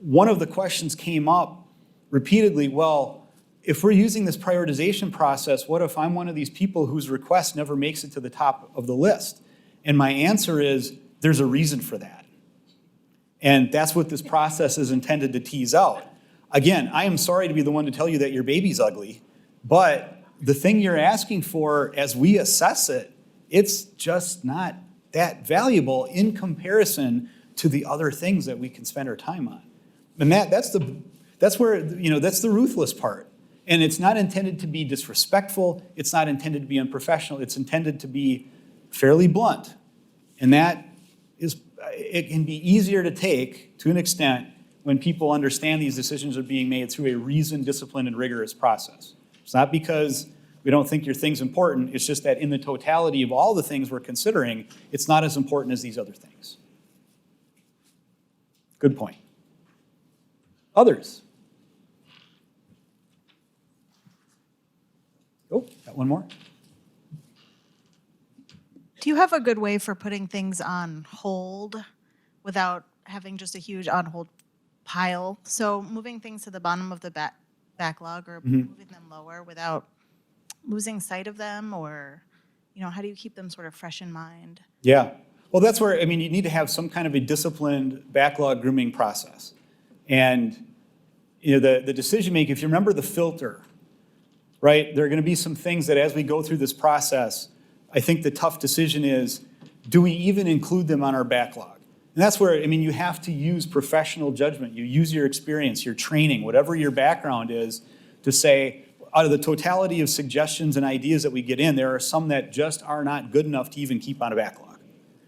one of the questions came up repeatedly, well, if we're using this prioritization process, what if I'm one of these people whose request never makes it to the top of the list? And my answer is, there's a reason for that. And that's what this process is intended to tease out. Again, I am sorry to be the one to tell you that your baby's ugly, but the thing you're asking for, as we assess it, it's just not that valuable in comparison to the other things that we can spend our time on. And that's the ruthless part. And it's not intended to be disrespectful. It's not intended to be unprofessional. It's intended to be fairly blunt. And that is, it can be easier to take to an extent when people understand these decisions are being made through a reasoned, disciplined, and rigorous process. It's not because we don't think your thing's important. It's just that in the totality of all the things we're considering, it's not as important as these other things. Good point. Others? Oh, got one more.
Do you have a good way for putting things on hold without having just a huge on hold pile? So moving things to the bottom of the backlog or moving them lower without losing sight of them, or, how do you keep them sort of fresh in mind?
Yeah. Well, that's where, you need to have some kind of a disciplined backlog grooming process. And, the decision making, if you remember the filter, right, there are going to be some things that as we go through this process, I think the tough decision is, do we even include them on our backlog? And that's where, you have to use professional judgment. You use your experience, your training, whatever your background is, to say, out of the totality of suggestions and ideas that we get in, there are some that just are not good enough to even keep on a backlog.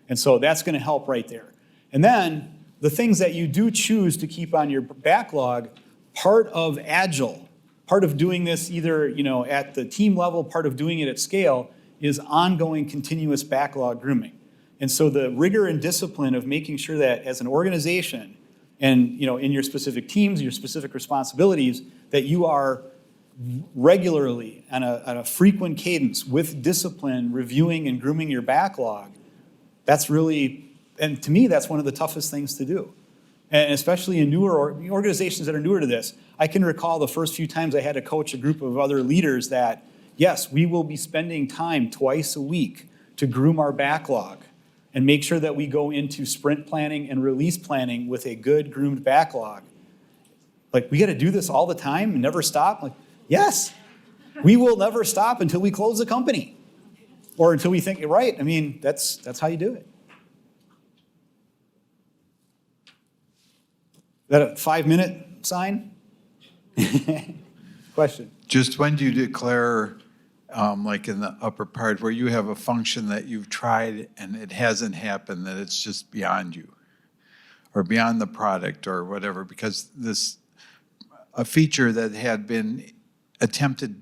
And so that's going to help right there. And then the things that you do choose to keep on your backlog, part of Agile, part of doing this either, at the team level, part of doing it at scale, is ongoing continuous backlog grooming. And so the rigor and discipline of making sure that as an organization and, in your specific teams, your specific responsibilities, that you are regularly on a frequent cadence with discipline reviewing and grooming your backlog, that's really, and to me, that's one of the toughest things to do. And especially in newer organizations that are newer to this, I can recall the first few times I had to coach a group of other leaders that, yes, we will be spending time twice a week to groom our backlog and make sure that we go into sprint planning and release planning with a good groomed backlog. Like, we got to do this all the time and never stop? Like, yes, we will never stop until we close the company or until we think, right, that's how you do it. Is that a 5-minute sign? Question.
Just when do you declare, like in the upper part, where you have a function that you've tried and it hasn't happened, that it's just beyond you or beyond the product or whatever, because a feature that had been attempted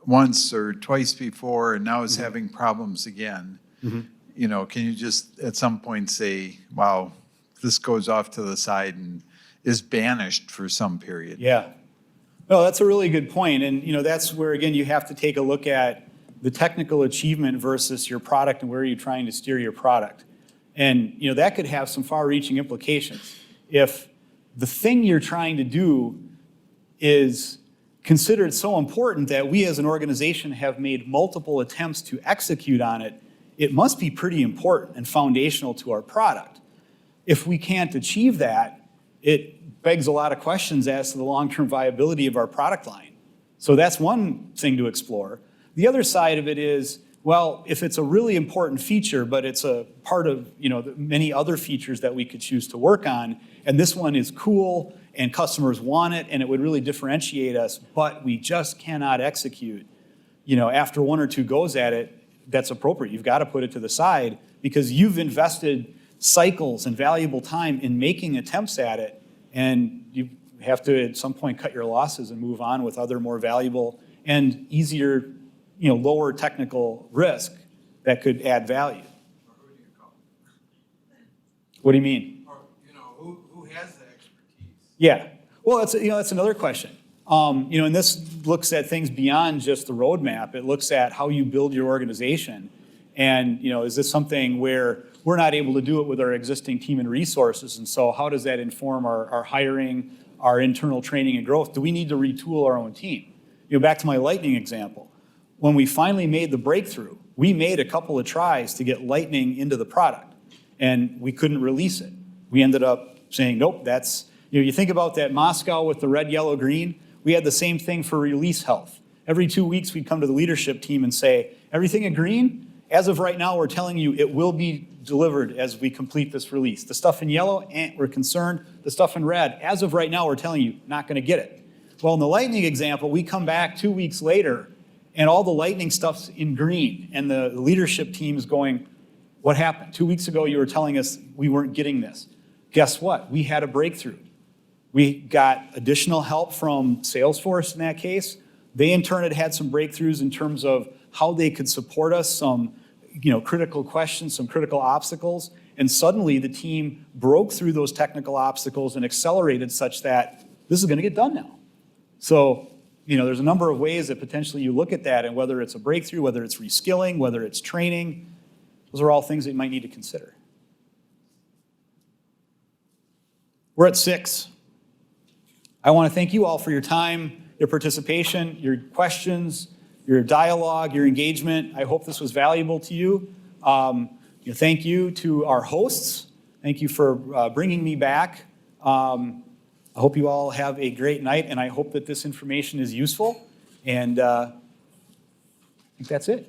once or twice before and now is having problems again, can you just at some point say, wow, this goes off to the side and is banished for some period?
Yeah. No, that's a really good point. And, that's where, again, you have to take a look at the technical achievement versus your product and where you're trying to steer your product. And, that could have some far-reaching implications. If the thing you're trying to do is considered so important that we as an organization have made multiple attempts to execute on it, it must be pretty important and foundational to our product. If we can't achieve that, it begs a lot of questions as to the long-term viability of our product line. So that's one thing to explore. The other side of it is, well, if it's a really important feature, but it's a part of the many other features that we could choose to work on, and this one is cool and customers want it, and it would really differentiate us, but we just cannot execute. After one or two goes at it, that's appropriate. You've got to put it to the side because you've invested cycles and valuable time in making attempts at it, and you have to at some point cut your losses and move on with other more valuable and easier, lower technical risk that could add value. What do you mean?
Who has the expertise?
Yeah. Well, that's another question. And this looks at things beyond just the roadmap. It looks at how you build your organization. And, is this something where we're not able to do it with our existing team and resources? And so how does that inform our hiring, our internal training and growth? Do we need to retool our own team? Back to my Lightning example. When we finally made the breakthrough, we made a couple of tries to get Lightning into the product, and we couldn't release it. We ended up saying, nope, that's, you think about that Moscow with the red, yellow, green. We had the same thing for release health. Every 2 weeks, we'd come to the leadership team and say, everything in green, as of right now, we're telling you it will be delivered as we complete this release. The stuff in yellow, we're concerned. The stuff in red, as of right now, we're telling you, not going to get it. Well, in the Lightning example, we come back 2 weeks later, and all the Lightning stuff's in green, and the leadership team is going, what happened? 2 weeks ago, you were telling us we weren't getting this. Guess what? We had a breakthrough. We got additional help from Salesforce in that case. They, in turn, had some breakthroughs in terms of how they could support us, some critical questions, some critical obstacles, and suddenly the team broke through those technical obstacles and accelerated such that this is going to get done now. So, there's a number of ways that potentially you look at that, and whether it's a breakthrough, whether it's reskilling, whether it's training, those are all things that you might need to consider. We're at 6. I want to thank you all for your time, your participation, your questions, your dialogue, your engagement. I hope this was valuable to you. Thank you to our hosts. Thank you for bringing me back. I hope you all have a great night, and I hope that this information is useful. And I think that's it.